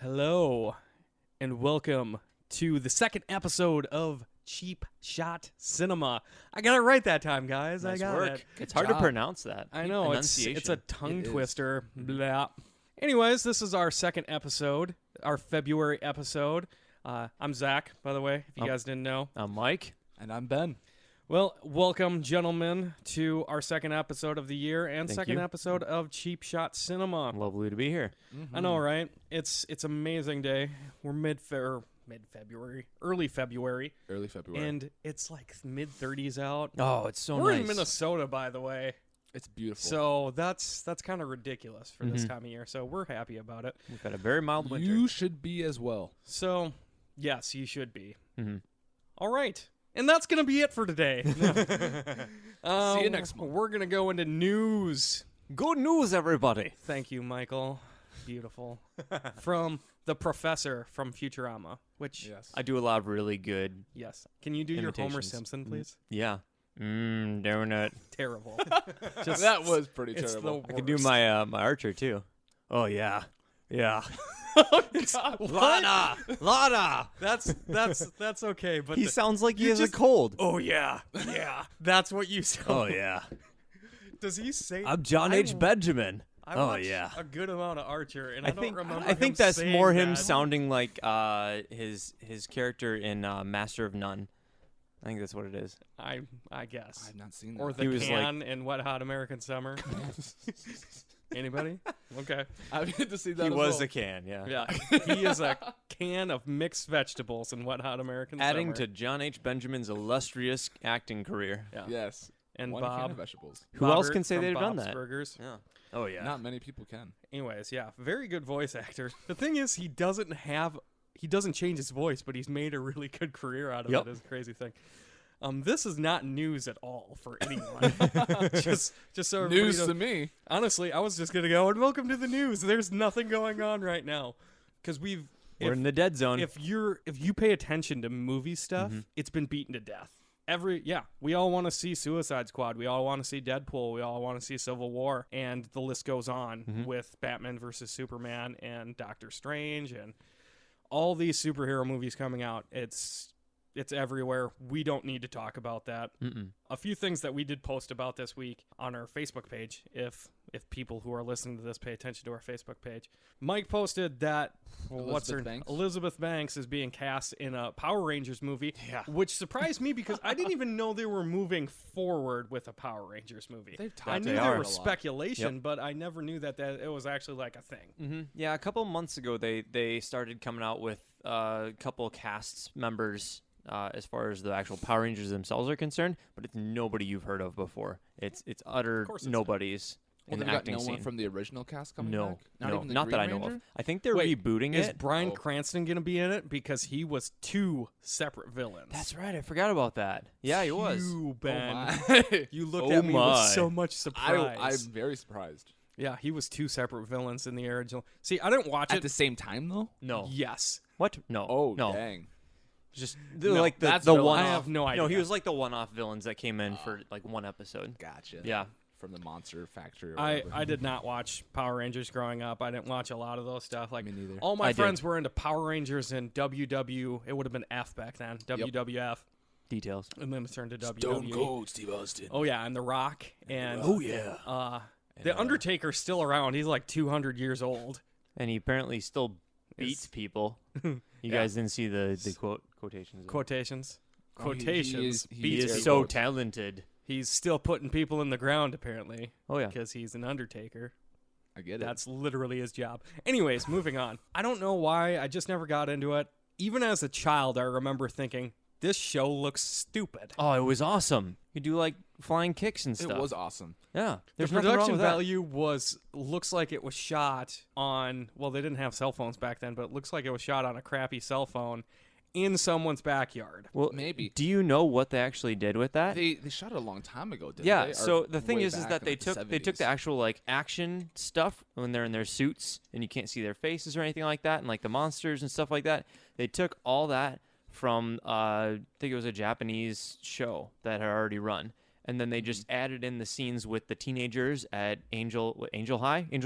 Hello, and welcome to the second episode of Cheap Shot Cinema. I got it right that time, guys. Nice I got work. it. It's hard to pronounce that. I know, it's a tongue It twister. Blah. Anyways, this is our second episode, our February episode. I'm Zach, by the way, if you guys didn't know. I'm Mike. And I'm Ben. Well, welcome, gentlemen, to our second episode of the year and Thank second you. episode of Cheap Shot Cinema. Lovely to be here. I know, right? It's amazing day. We're mid-February, early February, and it's like mid-30s out. Oh, it's so We're nice. in Minnesota, by the way, It's beautiful. so that's kind of ridiculous for this time of year. So we're happy about it. We've had a very mild winter. you should be as well. So yes, you should be. Mm-hmm. All right. And that's going to be it for today. See you next month. We're going to go into news. Good news, everybody. Thank you, Michael. Beautiful. From the professor from Futurama, which, Yes. I do a lot of really good. yes. Can you do your Homer Imitations. Simpson, please? Yeah. Donut. Terrible. That was pretty It's terrible. the I can do worst. my my Archer too. Oh yeah. Yeah. Lana. That's okay, but He sounds like he you has a just- cold. oh yeah, that's what you sound. Oh yeah. Does he say? I'm John H. Benjamin. I Oh watched yeah. a good amount of Archer, and I, don't remember. I think him that's saying more him that. sounding like his character in Master of None. I think that's what it is. I guess. I've not seen that. Or He the was can in Wet Hot American Summer. Anybody? Okay. I've yet to see that He as was well. a can, yeah. Yeah, he is a can of mixed vegetables in Wet Hot American Adding Summer. to John H. Benjamin's illustrious acting career. Yeah. Yes. And One can Bob. of vegetables. Who else Bobbert can say from they've done Bob's that? Burgers. Yeah. Oh yeah. Not many people can. Anyways, yeah, very good voice actor. The thing is, he doesn't change his voice, but he's made a really good career out of Yep. it. Is a crazy thing. This is not news at all for anyone. just so everybody News knows. to me. Honestly, I was just gonna go and welcome to the news. There's nothing going on right now because We're in the dead zone. if you pay attention to movie stuff, it's been beaten to death. We all want to see Suicide Squad. We all want to see Deadpool. We all want to see Civil War, and the list goes on with Batman versus Superman and Doctor Strange and all these superhero movies coming out. It's everywhere. We don't need to talk about that. A few things that we did post about this week on our Facebook page, if people who are listening to this pay attention to our Facebook page. Mike posted that Elizabeth Banks is being cast in a Power Rangers movie, which surprised me because I didn't even know they were moving forward with a Power Rangers movie. They've talked I knew about there it was a lot. speculation, but I never knew that it was actually like a thing. Yeah, a couple months ago they started coming out with a couple cast members as far as the actual Power Rangers themselves are concerned, but it's nobody you've heard of before. It's utter course it's nobodies Well, in they've the got acting no scene. one from the original cast coming no, back? Not no, even the not that Green I know of. Ranger? I think they're Wait, rebooting Is it. Bryan Cranston going to be in it? Because he was two separate villains. That's right. I forgot about that. Yeah, he was. You, Ben. my. You looked Oh at me my. with so much surprise. I'm very surprised. Yeah, he was two separate villains in the original. See, I didn't watch At it. the same time, though? No. Yes. What? No. Oh, no. dang. Just No, like that's the villain. one. I have no idea. No, he was like the one-off villains that came in for like one episode. Gotcha. Yeah. From the Monster Factory or I whatever. did not watch Power Rangers growing up. I didn't watch a lot of those stuff. Like Me neither. all my I did. friends were into Power Rangers and WW. It would have been F back then. WWF, Details. and then it turned to WWE. Steve Austin. Oh yeah, and The Rock and yeah. the Undertaker's still around. He's like 200 years old. And he apparently still beats people. You guys didn't see the quotations. Quotations. Oh, Quotations. he He Beats is air so quotes. talented. He's still putting people in the ground, apparently, Oh yeah. because he's an Undertaker. I get it. That's literally his job. Anyways, moving on. I don't know why. I just never got into it. Even as a child, I remember thinking, this show looks stupid. Oh, it was awesome. You do like flying kicks and It stuff. was awesome. Yeah. The There's nothing wrong production with that. value looks like it was shot on, well, they didn't have cell phones back then, but it looks like it was shot on a crappy cell phone in someone's backyard. Well, Maybe. Do you know what they actually did with that? They shot it a long time ago, didn't Yeah, they? Or so the thing way is back that in, they like, took the 70s. actual like action stuff when they're in their suits and you can't see their faces or anything like that, and like the monsters and stuff like that. They took all that from I think it was a Japanese show that had already run, and then they just added in the scenes with the teenagers at Angel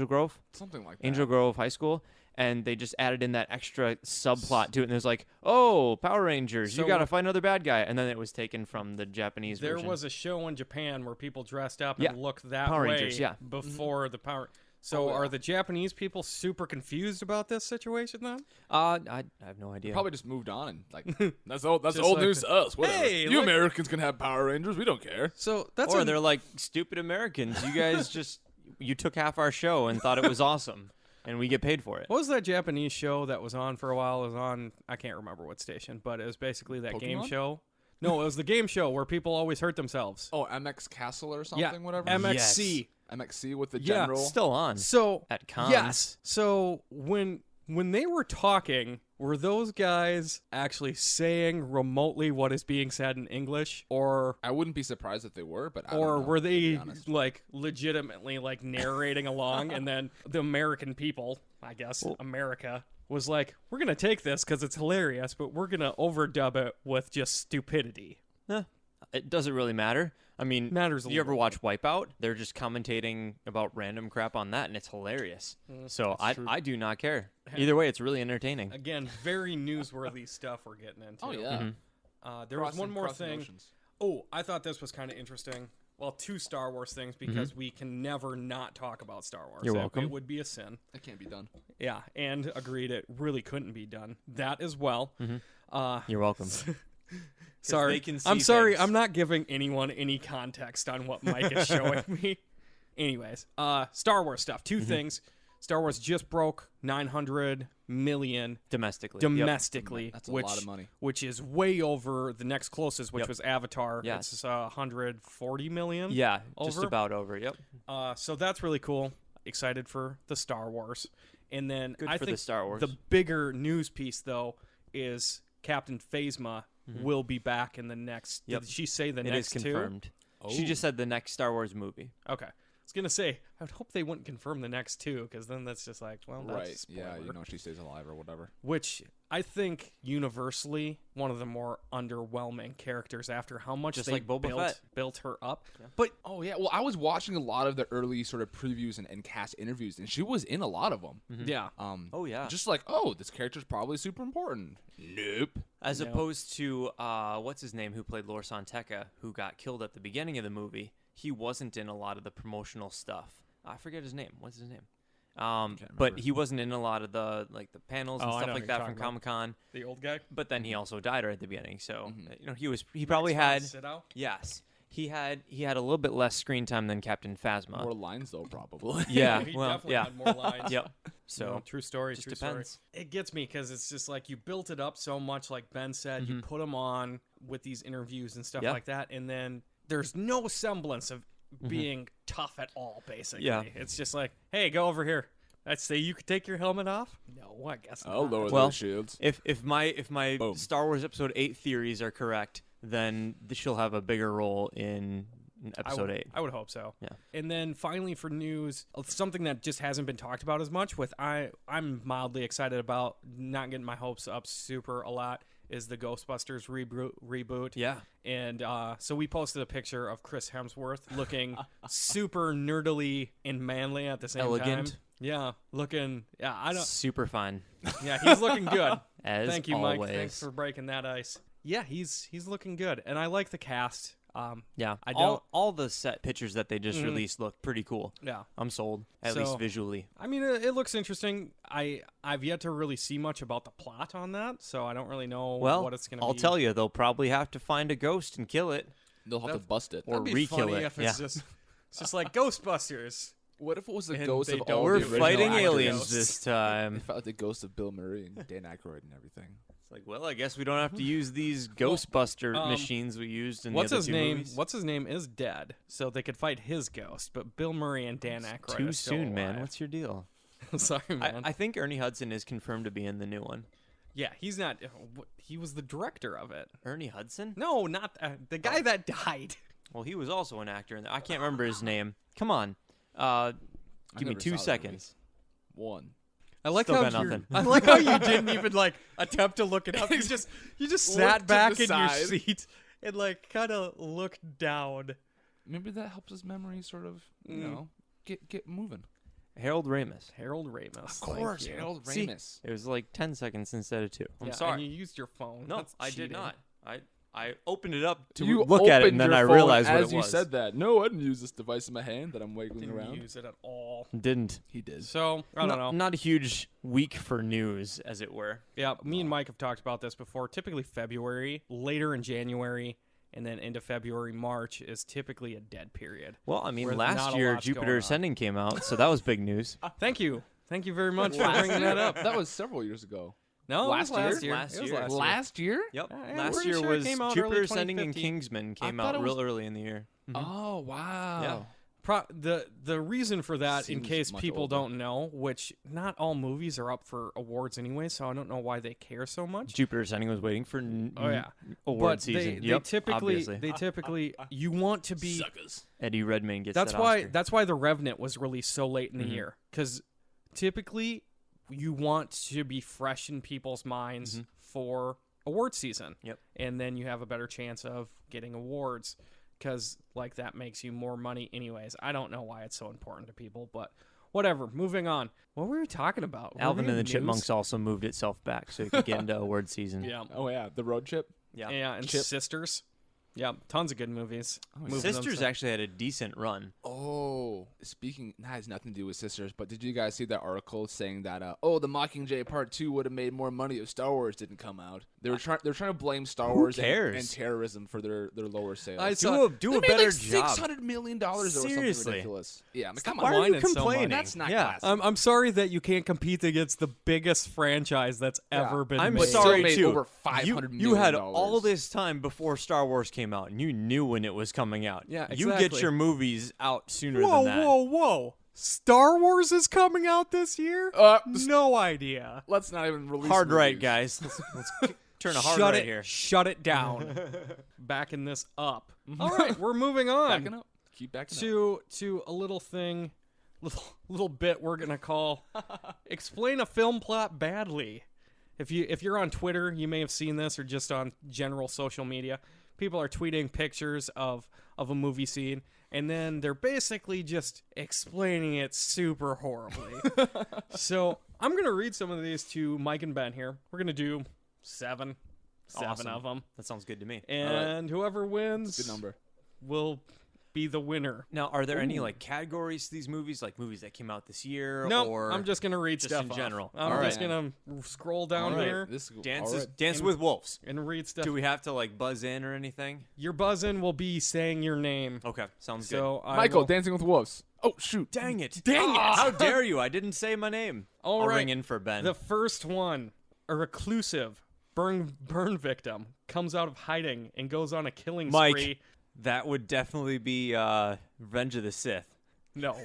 Grove, Something like that. Angel Grove High School. And they just added in that extra subplot to it. And there's like, oh, Power Rangers, So you got to fight another bad guy. And then it was taken from the Japanese There version. was a show in Japan where people dressed up Yeah. and looked that Power way Rangers, yeah. before the Power. So yeah. are the Japanese people super confused about this situation then? I have no idea. Probably just moved on and like that's old Just old like news to us. Whatever. Hey, you look- Americans can have Power Rangers. We don't care. So that's Or they're like, stupid Americans. You guys you took half our show and thought it was awesome. And we get paid for it. What was that Japanese show that was on for a while? It was on, I can't remember what station, but it was basically that game Pokemon? show. No, it was the game show where people always hurt themselves. Oh, MX Castle or something. Yeah, Whatever. MXC. MXC with the Yeah, general. Still on. So At cons. yes. So when they were talking, were those guys actually saying remotely what is being said in English, or I wouldn't be surprised if they were, but I don't or know, were to be they honest. like legitimately like narrating along, and then the American people, I guess America, was like, we're gonna take this because it's hilarious, but we're gonna overdub it with just stupidity. It doesn't really matter. I mean, Matters a do you ever little. watch Wipeout? They're just commentating about random crap on that, and it's hilarious. So I do not care. Either way, it's really entertaining. Again, very newsworthy stuff we're getting into. Oh yeah. There was one more Crossing thing. oceans. Oh, I thought this was kind of interesting. Well, two Star Wars things, because we can never not talk about Star Wars. You're It- welcome. It would be a sin. It can't be done. Yeah, and agreed, it really couldn't be done. That as well. You're welcome. Sorry, they can I'm see sorry. things. I'm not giving anyone any context on what Mike is showing me. Anyways, Star Wars stuff. Two things. Star Wars just broke 900 million Domestically. domestically, That's a which, lot of money. which is way over the next closest, which Yep. was Avatar. Yes. It's 140 million. Yeah, just Over? about over. Yep. So that's really cool. Excited for the Star Wars. And then Good I for think the Star Wars. the bigger news piece, though, is Captain Phasma will be back in the next. Yep. Did she say the It is next two? confirmed. She just said the next Star Wars movie. Okay. I was going to say, I would hope they wouldn't confirm the next two, because then that's just like, well, that's a Right. Yeah. spoiler. You know she stays alive or whatever. Which I think universally one of the more underwhelming characters after how much Just they like Boba Fett. built her up. But Oh yeah. Well, I was watching a lot of the early sort of previews and cast interviews, and she was in a lot of them. yeah, Oh, yeah. Just like, oh, this character's probably super important. Nope. As No. opposed to, what's his name, who played Lor Santeca, who got killed at the beginning of the movie. He wasn't in a lot of the promotional stuff. I forget his name. What's his name? But remember. he wasn't in a lot of the panels and Oh, I stuff know like who that you're from talking about. Comic-Con. the old guy. But then he also died right at the beginning. So Mm-hmm. he probably had Sit out. yes he had a little bit less screen time than Captain Phasma. More lines though, probably. Yeah, he well, definitely yeah, had more lines. yep. So So true story. just True depends. story. It gets me because it's just like you built it up so much, like Ben said. You put them on with these interviews and stuff Yeah. like that, and then there's no semblance of being tough at all. Basically, Yeah. it's just like, hey, go over here. I'd say you could take your helmet off. No, I guess I'll not. lower Well, those shields. If my Boom. Star Wars Episode 8 theories are correct, then she'll have a bigger role in Episode 8. I would hope so. Yeah. And then finally for news, something that just hasn't been talked about as much, I'm mildly excited about, not getting my hopes up super a lot, is the Ghostbusters reboot. Yeah. And so we posted a picture of Chris Hemsworth looking super nerdily and manly at the same Elegant. time. Yeah, looking. Yeah, I don't. Super fun. Yeah, he's looking good. As Thank you, always. Mike. Thanks for breaking that ice. Yeah, he's looking good, and I like the cast. Yeah. I don't- All the set pictures that they just released look pretty cool. Yeah. I'm sold, at So- least visually. I mean, it looks interesting. I've yet to really see much about the plot on that, so I don't really know Well, what it's going to be. I'll tell you, they'll probably have to find a ghost and kill it. They'll have to bust it. Or It'd be re-kill funny it, if it's yeah. just like Ghostbusters. What if it was the And ghost they of don't all We're the original fighting actors? aliens ghosts. this They time. felt like the ghost of Bill Murray and Dan Aykroyd and everything. It's like, well, I guess we don't have to use these Ghostbuster machines we used in What's the other his two name? movies. What's his name is dead, so they could fight his ghost. But Bill Murray and Dan Aykroyd Too are still soon, man. alive. What's your deal? Sorry, man. I think Ernie Hudson is confirmed to be in the new one. Yeah, he's not. He was the director of it. Ernie Hudson? No, not the guy that died. Well, he was also an actor in there. I can't remember his name. Come on. Give me never 2 saw that seconds. One. I like Still how got you're- nothing. I like how you didn't even like attempt to look it up. You just sat Looked to back the in your side. seat and like kind of looked down. maybe that helps his memory sort of, you know, get moving. Harold Ramis. Harold Ramis. Of course, Thank you. Harold See, Ramis. it was like 10 seconds instead of 2. I'm Yeah, sorry. And you used your phone. No, That's I did cheating. not. I opened it up to You look at it, and opened then your I phone realized what it as you was. said that. No, I didn't use this device in my hand that I'm wiggling Didn't around. use it at all. Didn't. He did. So, I don't know. Not a huge week for news, as it were. Yeah, me and Mike have talked about this before. Typically February, later in January, and then into February, March is typically a dead period. Well, I mean, Where last not a year lot's Jupiter going on. Ascending came out, so that was big news. Thank you. Thank you very much for bringing that up. That was several years ago. No, Last it was last year? year. Last It was year. last year. Last year? Yep. I'm Last pretty year sure it was came out Jupiter early Ascending and 2015. Kingsman came thought out it real was- early in the year. Oh, wow. Yeah. The reason for that, in Seems case much people older. don't know, which not all movies are up for awards anyway, so I don't know why they care so much. Jupiter Ascending was waiting for Oh yeah, award but season. They Yep, typically obviously. you want to be. Suckers. Eddie Redmayne gets That's that why Oscar. that's why The Revenant was released so late in the Mhm. year, because typically you want to be fresh in people's minds Mhm. for award season. Yep. And then you have a better chance of getting awards, because like that makes you more money anyways. I don't know why it's so important to people, but whatever. Moving on. What were we talking about? Were Alvin we and the in news? Chipmunks also moved itself back so it could get into award season. Yeah. Oh, yeah. The road trip. Yeah. Yeah, and Chip. Sisters. Yeah, tons of good movies. Moving Sisters themselves. actually had a decent run. Oh, speaking, that has nothing to do with Sisters, but did you guys see that article saying that, the Mockingjay Part 2 would have made more money if Star Wars didn't come out? They're trying to blame Star Wars cares? and terrorism for their lower sales. I Do saw- a, do they a made better like job. $600 million or something Seriously. ridiculous. Yeah, I mean, come Why on. are you whining so much. complaining? That's not yeah. classy. I'm sorry that you can't compete against the biggest franchise that's Yeah. ever been I'm made. Still sorry made too. over $500 you had million. all this time before Star Wars came out, and you knew when it was coming out. Yeah, You get exactly. your movies out sooner Whoa, than that. whoa! Star Wars is coming out this year? No idea. Let's not even release Hard right, movies. guys. Let's turn a hard Shut right it. here. Shut it down. Backing this up. All right, we're moving on Backing up. Keep backing up. to a little thing, little bit we're gonna call explain a film plot badly. If you're on Twitter, you may have seen this, or just on general social media. People are tweeting pictures of a movie scene, and then they're basically just explaining it super horribly. So I'm going to read some of these to Mike and Ben here. We're going to do seven Awesome. of them. That sounds good to me. And whoever wins Good number. will be the winner. Now, are there any like categories to these movies, like movies that came out this year? No, or I'm just going to read just stuff in off. general? I'm All just right. going to scroll down All right. here This Dances, all right. Dance with Wolves. and read stuff. Do we have to like buzz in or anything? Your buzz-in will be saying your name. Okay, sounds So I Michael, will- Dancing with Wolves. Oh, shoot. good. Dang it! Dang it! How dare you? I didn't say my name. All I'll right. ring in for Ben. The first one, a reclusive burn victim, comes out of hiding and goes on a killing Mike. spree. That would definitely be Revenge of the Sith. No.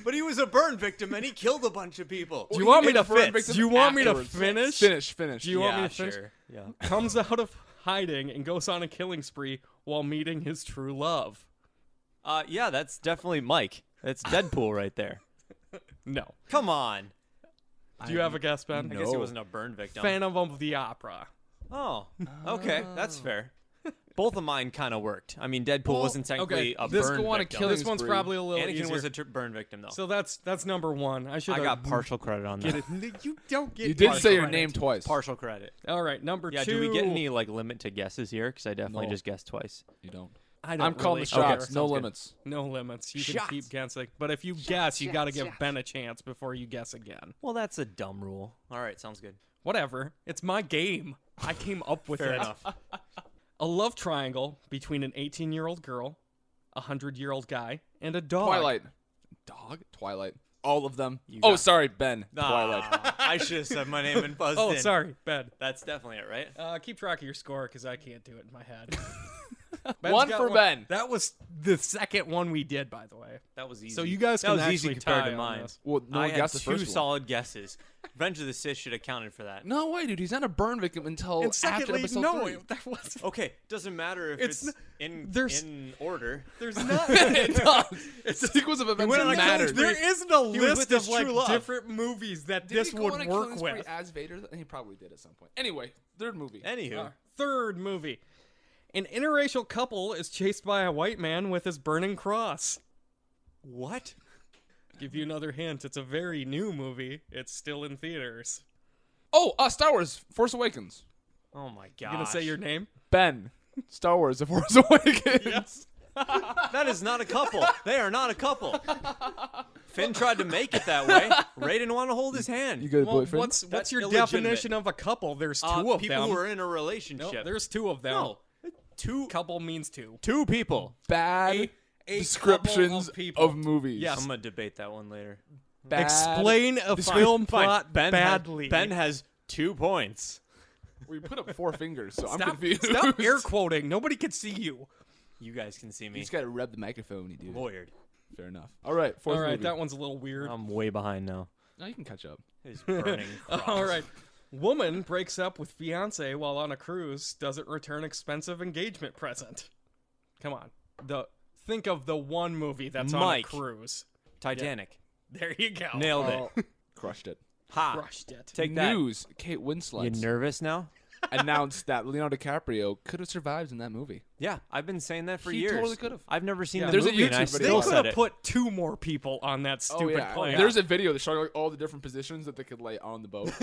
But he was a burn victim and he killed a bunch of people. Do you want me to burn finish? victim Do you want me to afterwards. finish? Finish. Do you want me Yeah, to finish? sure. Yeah. Comes out of hiding and goes on a killing spree while meeting his true love. Yeah, that's definitely Mike. That's Deadpool right there. No. Come on. Do you have a guess, Ben? I guess he No. wasn't a burn victim. Phantom of the Opera. Oh, okay, that's fair. Both of mine kind of worked. I mean, Deadpool Well, wasn't technically okay, a this burn go on a victim. killing This one's spree. probably a little Anakin easier. was a burn victim, though. So that's number one. I should I have got partial credit on get that. it. You don't get You did partial say your credit. name twice. Partial credit. All right, number Yeah, two. do we get any like limit to guesses here? Because I definitely No. just guessed twice. You don't. I don't I'm calling really the care. shots. Okay, No sounds good. limits. No limits. You can Shots. keep guessing. But if you guess, you got to give shots. Ben a chance before you guess again. Well, that's a dumb rule. All right, sounds good. Whatever. It's my game. I came up with Fair it. enough. A love triangle between an 18-year-old girl, a 100-year-old guy, and a dog. Twilight. Dog? Twilight. All of them. You Oh, got- sorry, Ben. Twilight. I should have said my name and buzzed Oh, in. sorry, Ben. That's definitely it, right? Keep track of your score because I can't do it in my head. Ben's One got for Ben. That was the second one we did, by the way. That was easy. So you guys that can was actually easy compared tie to on mine. this. Well, no I one had guessed the two first one. solid guesses. Revenge of the Sith should have counted for that. No way, dude. He's not a burn victim until And after secondly, episode no, 3. that was Okay, doesn't matter if It's it's, n- there's- in order. there's not. It does. It's a sequence of events went that on a matter. killing spree. There isn't a was list with of his like true love. different movies that Did this he go would on a work killing spree with. as Vader? He probably did at some point. Anyway, third movie. Anywho, Third movie. An interracial couple is chased by a white man with his burning cross. What? Give you another hint. It's a very new movie. It's still in theaters. Oh, Star Wars: Force Awakens. Oh my You god. gonna say your name? Ben. Star Wars: The Force Awakens. Yes. That is not a couple. They are not a couple. Finn tried to make it that way. Ray didn't want to hold his hand. You got a Well, boyfriend? what's That's your illegitimate. definition of a couple? There's two of people them. who are in a No, relationship. there's two of them. No. Two Couple means two. people. bad A descriptions couple of people. of movies. Yes. I'm gonna debate that one later. Bad. Explain a film plot Ben badly. Ben has 2 points. We put up 4 fingers, so I'm Stop, confused. stop air quoting. Nobody can see you. You guys can see You me. just gotta rub the microphone when you do it. Lawyered. Fair enough. All right, fourth All right, movie. that one's a little weird. I'm way behind now. No, you can catch up. His burning cross. All right. Woman breaks up with fiance while on a cruise, doesn't return expensive engagement present. Come on. Think of the one movie that's Mike. on a cruise. Titanic. There you go. Nailed it. Oh, crushed it. Ha. Crushed it. Take that. News: Kate You Winslet nervous now? announced that Leonardo DiCaprio could have survived in that movie. Yeah, I've been saying that for He years. totally could've. I've never seen Yeah. the There's a movie, and I YouTube video still They could said have it. put 2 more people on that stupid plane. There's a video that showed like, all the different positions that they could lay on the boat,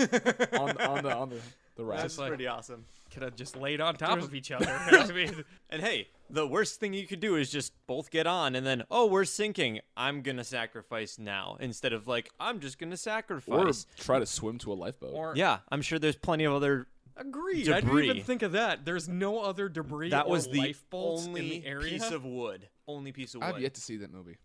on the raft. That's like- pretty awesome. Could have just laid on top of each other. I mean, And hey, the worst thing you could do is just both get on and then, oh, we're sinking. I'm going to sacrifice now. Instead of like, I'm just going to Or sacrifice. try to swim to a lifeboat. or Yeah, I'm sure there's plenty of other. agreed. I didn't Debris. even think of that. There's no other debris That or was the lifeboats in only the area. piece of wood. Only piece of wood. I've yet to see that movie.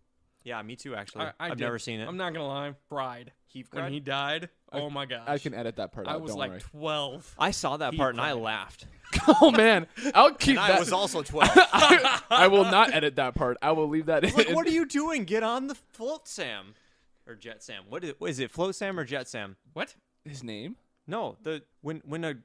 Yeah, me too, actually. I I've did. never seen it. I'm not gonna lie. Cried He when cried? he died. Oh my gosh. I can edit that part I out. was don't like worry. 12. I saw that He part and I cried. laughed. Oh man, I'll keep And that. I was also 12. I will not edit that part. I will leave that in. Like, what are you doing? Get on the float, Sam. Or Jet Sam. What is it? Float Sam or Jet Sam? What? His name? No, when a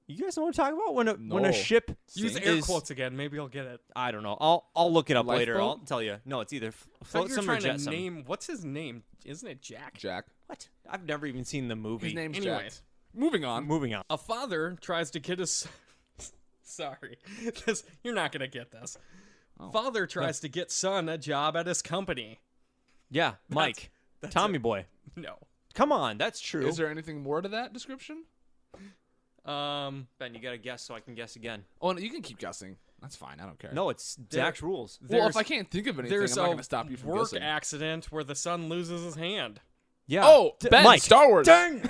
you guys know what I'm talking about? When a No. ship Use is, air quotes again. Maybe I'll get it. I don't know. I'll look it up later. Lifeboat? I'll tell you. No, it's either I thought Float you were Sam or trying Jet to Sam. name. What's his name? Isn't it Jack? Jack. What? I've never even seen the movie. His name's Anyways. Jack. Moving on. Moving on. A father tries to get his. Sorry, you're not gonna get this. Father tries to get son a job at his company. Yeah, Mike, that's Tommy it. boy. No. Come on, that's true. Is there anything more to that description? Ben, you gotta guess so I can guess again. Oh, no, you can keep guessing. That's fine. I don't care. No, it's Zach's rules. Well, if There's- I can't think of anything, There's I'm not a going to stop you from work guessing. accident where the son loses his hand. Yeah. Oh, Ben, Mike. Star Wars. Dang.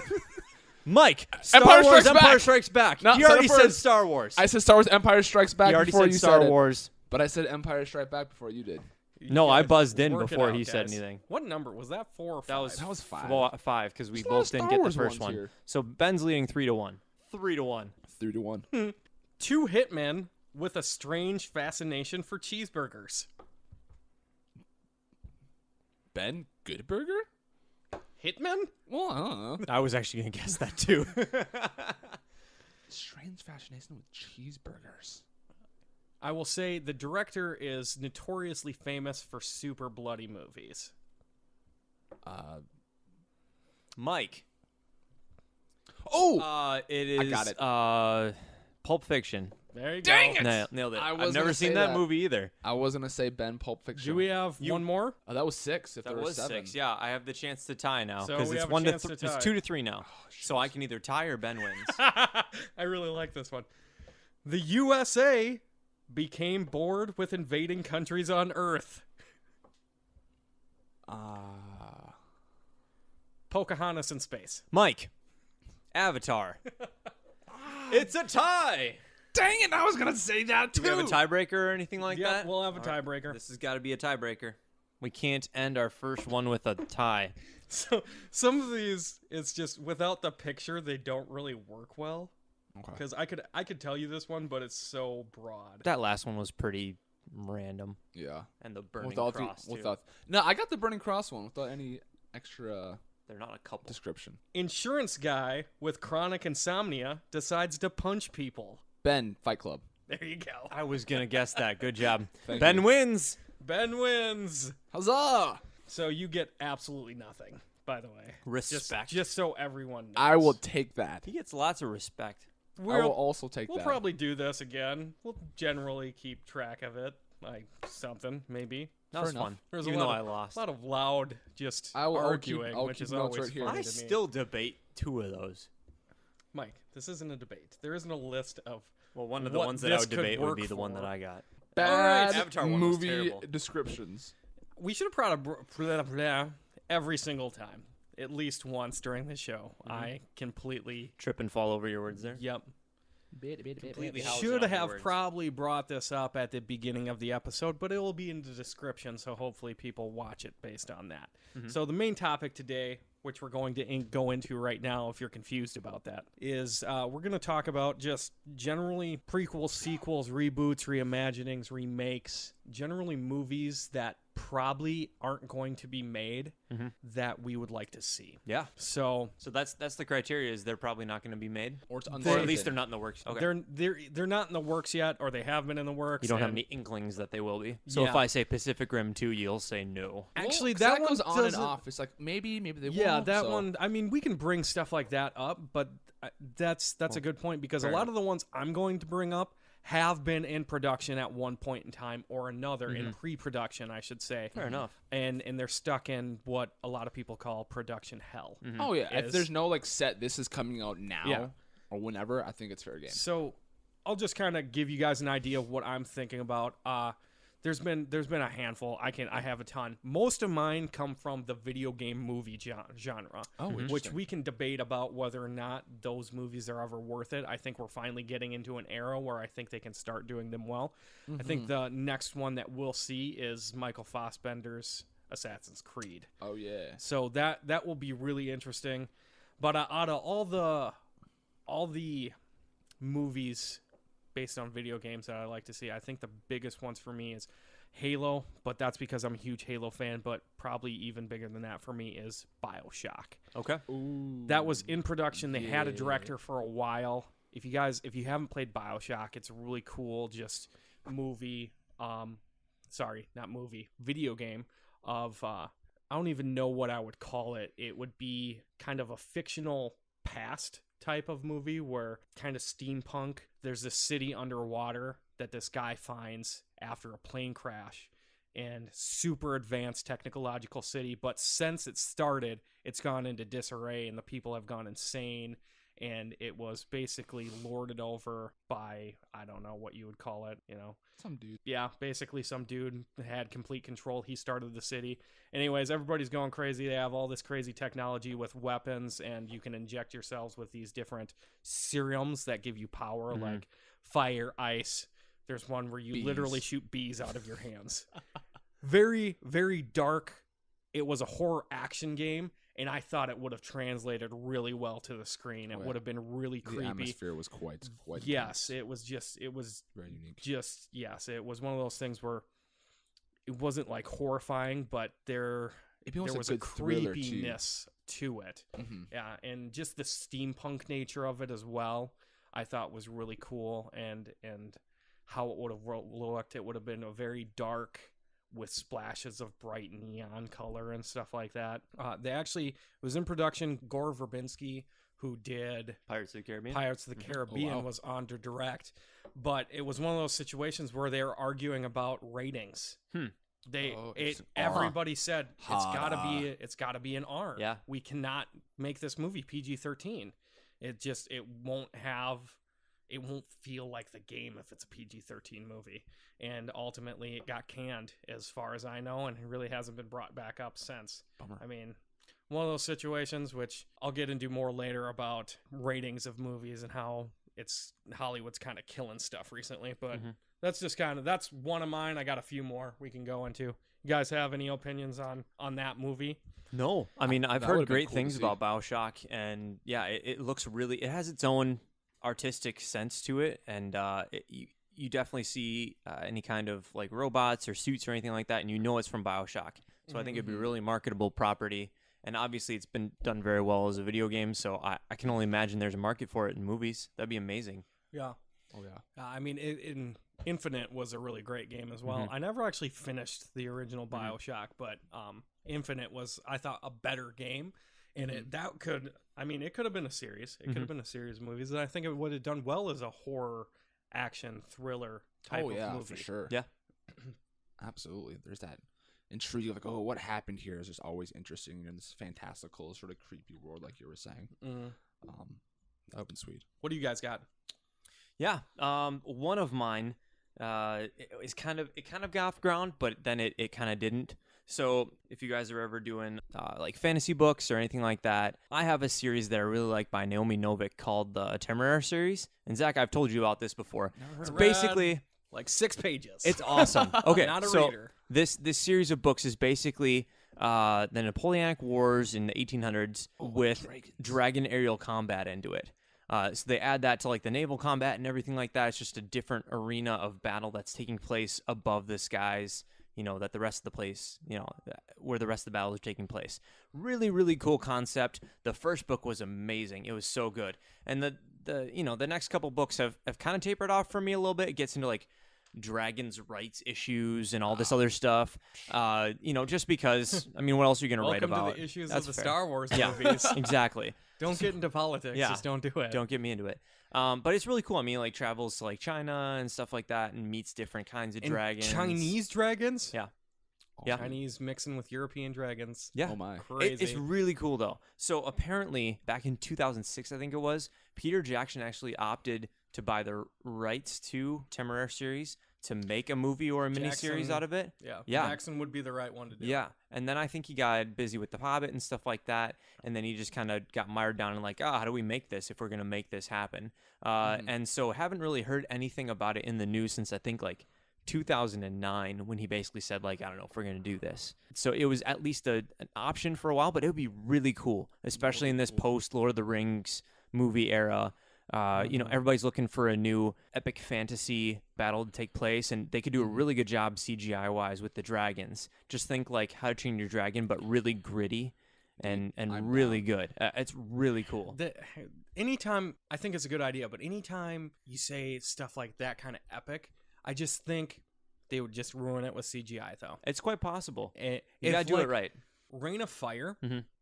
Mike, Star Empire Wars, Strikes Empire Back. Strikes Back. No, You already set up said first. Star Wars. I said Star Wars Empire Strikes Back You already before said you Star said it. Wars. But I said Empire Strike Back before you did. No, You I guys buzzed in work it before out, he said guys. anything. What number was that? 4 or 5? That was That was 5. 5 because we There's a lot of both didn't Star get the Wars first ones one. here. So Ben's leading 3-1. 3-1. 3-1. 2 hitmen with a strange fascination for cheeseburgers. Ben Goodburger? Hitmen? Well, I don't know. I was actually gonna guess that too. Strange fascination with cheeseburgers. I will say the director is notoriously famous for super bloody movies. Mike. Oh! It is. I got it. Pulp Fiction. There you Dang go. it! Nailed it. I I've was never gonna seen say that that. movie either. I was going to say Ben Pulp Fiction. Do we have one more? Oh, that was 6 if That there were was 7. 6. Yeah, I have the chance to tie now So because we it's have a 1 chance to to it's tie. 2-3 now. So I can either tie or Ben wins. I really like this one. The USA became bored with invading countries on Earth. Pocahontas in space. Mike. Avatar. It's a tie. Dang it! I was going to say that too. Do we have a tiebreaker or anything like Yeah, that? we'll have a All right. tiebreaker. This has got to be a tiebreaker. We can't end our first one with a tie. So some of these, it's just without the picture, they don't really work well. Okay. Because I could tell you this one, but it's so broad. That last one was pretty random. Yeah. And the burning Without cross, too. No, I got the Burning Cross one without any extra They're not a couple. description. Insurance guy with chronic insomnia decides to punch people. Ben, Fight Club. There you go. I was going to guess that. Good job. Thank Ben you. wins. Ben wins. Huzzah! So you get absolutely nothing, by the way. Respect. Just so everyone knows. I will take that. He gets lots of respect. I will also take We'll that. probably do this again. We'll generally keep track of it, like something maybe. That was enough. fun. There's Even a though lot I of, lost. a lot of loud just I'll arguing, keep which is notes always right here. funny I to me. still debate 2 of those. Mike, this isn't a debate. There isn't a list of Well, one of the what ones that I this would could debate would work be the one that for. I got. Bad Avatar one was movie terrible. descriptions. We should have brought every single time, at least once during the show. I completely, Trip and fall over your words there. yep, Completely housed should out your have words. probably brought this up at the beginning of the episode, but it will be in the description, so hopefully people watch it based on that. So the main topic today, which we're going to go into right now, if you're confused about that, is we're going to talk about just generally prequels, sequels, reboots, reimaginings, remakes, generally movies that probably aren't going to be made that we would like to see. Yeah. So So that's the criteria, is they're probably not going to be made, Or it's or uncertain. at least they're not in the works. Okay. they're not in the works yet, or they have been in the works. You don't have and- any inklings that they will be. So if Yeah. I say Pacific Rim 2, you'll say no. Actually, 'cause that goes one on and doesn't- off. It's like maybe they Yeah, won't. that so. one. I mean, we can bring stuff like that up, but that's a good point, because a fair lot of the ones I'm going to bring up have been in production at one point in time or another, in pre-production, I should say. Fair enough. And they're stuck in what a lot of people call production hell. Oh yeah, if is- there's no like set, this is coming out now Yeah. or whenever. I think it's fair game. So I'll just kind of give you guys an idea of what I'm thinking about. There's been a handful. I have a ton. Most of mine come from the video game movie genre. Oh, which interesting. we can debate about whether or not those movies are ever worth it. I think we're finally getting into an era where I think they can start doing them well. I think the next one that we'll see is Michael Fassbender's Assassin's Creed. Oh yeah. So that will be really interesting. But out of all the movies based on video games that I like to see, I think the biggest ones for me is Halo, but that's because I'm a huge Halo fan. But probably even bigger than that for me is BioShock. Okay. Ooh. That was in production. They had a yeah. director for a while. If you haven't played BioShock, it's a really cool just movie. Sorry, not movie, video game of I don't even know what I would call it. It would be kind of a fictional past type of movie where kind of steampunk. There's this city underwater that this guy finds after a plane crash, and super advanced technological city, but since it started, it's gone into disarray and the people have gone insane, and it was basically lorded over by, I don't know what you would call it, some dude. yeah, basically some dude had complete control. He started the city. Anyways, everybody's going crazy. They have all this crazy technology with weapons, and you can inject yourselves with these different serums that give you power, like fire, ice. There's one where you Bees. literally shoot bees out of your hands. Very, very dark. It was a horror action game, and I thought it would have translated really well to the screen. It Oh, yeah. would have been really The creepy. atmosphere was quite. Yes, intense. it was Very unique. just, yes, it was one of those things where it wasn't like horrifying, but there It was was a a good thriller, too. creepiness to it. Mhm. Yeah, and just the steampunk nature of it as well, I thought was really cool, and how it would have looked. It would have been a very dark with splashes of bright neon color and stuff like that. It was in production. Gore Verbinski, who did Pirates of the Caribbean. Pirates of the Caribbean, Oh, wow. was on to direct, but it was one of those situations where they were arguing about ratings. Interesting. Everybody said it's Harder. gotta be an R. Yeah. We cannot make this movie PG-13. It won't feel like the game if it's a PG-13 movie. And ultimately it got canned as far as I know, and it really hasn't been brought back up since. Bummer. I mean, one of those situations which I'll get into more later about ratings of movies and how Hollywood's kind of killing stuff recently, but that's one of mine. I got a few more we can go into. You guys have any opinions on that movie? No. I mean, I've That heard would've been great cool to things see. about BioShock, and yeah, it looks it has its own artistic sense to it, and you definitely see any kind of like robots or suits or anything like that, and you know it's from BioShock. So I think it'd be a really marketable property, and obviously it's been done very well as a video game, so I can only imagine there's a market for it in movies. That'd be amazing. Yeah. Oh yeah. I mean, Infinite was a really great game as well. I never actually finished the original BioShock, but Infinite was, I thought, a better game, and I mean, it could have been a series. It could have been a series of movies. And I think it would have done well as a horror, action, thriller type of movie. For sure. Yeah. Absolutely. There's that intrigue of like, oh, what happened here is just always interesting in this fantastical sort of creepy world, like you were saying. That would have been sweet. What do you guys got? Yeah. One of mine it kind of got off ground, but then it kind of didn't. So if you guys are ever doing like fantasy books or anything like that, I have a series that I really like by Naomi Novik called the Temeraire series. And Zach, I've told you about this before. It's basically like 6 pages. It's awesome. Okay, Not a so reader. This series of books is basically the Napoleonic Wars in the 1800s with dragon aerial combat into it. So they add that to like the naval combat and everything like that. It's just a different arena of battle that's taking place above the skies, that the rest of the place, where the rest of the battle is taking place. Really, really cool concept. The first book was amazing. It was so good. And the next couple books have kind of tapered off for me a little bit. It gets into like dragons' rights issues and all this other stuff. Just because, I mean, what else are you going to write about? Welcome to the issues That's of the fair. Star Wars Yeah, movies. exactly. Don't get into politics. Yeah. Just don't do it. Don't get me into it. But it's really cool. I mean, like travels to like China and stuff like that and meets different kinds of And dragons. Chinese dragons? Yeah. Oh, Yeah. Chinese mixing with European dragons. Yeah. Oh my. Crazy. It's really cool though. So apparently back in 2006, I think it was, Peter Jackson actually opted to buy the rights to Temeraire series to make a movie or a miniseries Jackson- out of it. Yeah. Yeah. Jackson would be the right one to do. Yeah. And then I think he got busy with The Hobbit and stuff like that. And then he just kind of got mired down and like, how do we make this if we're going to make this happen? And so haven't really heard anything about it in the news since I think like 2009 when he basically said like, I don't know if we're going to do this. So it was at least an option for a while, but it would be really cool, especially in this post Lord of the Rings movie era. Everybody's looking for a new epic fantasy battle to take place, and they could do a really good job CGI wise with the dragons. Just think like How to Train Your Dragon, but really gritty and really good. It's really cool. Anytime, I think it's a good idea, but anytime you say stuff like that kind of epic, I just think they would just ruin it with CGI, though. It's quite possible. You If, gotta do like, it right. Reign of Fire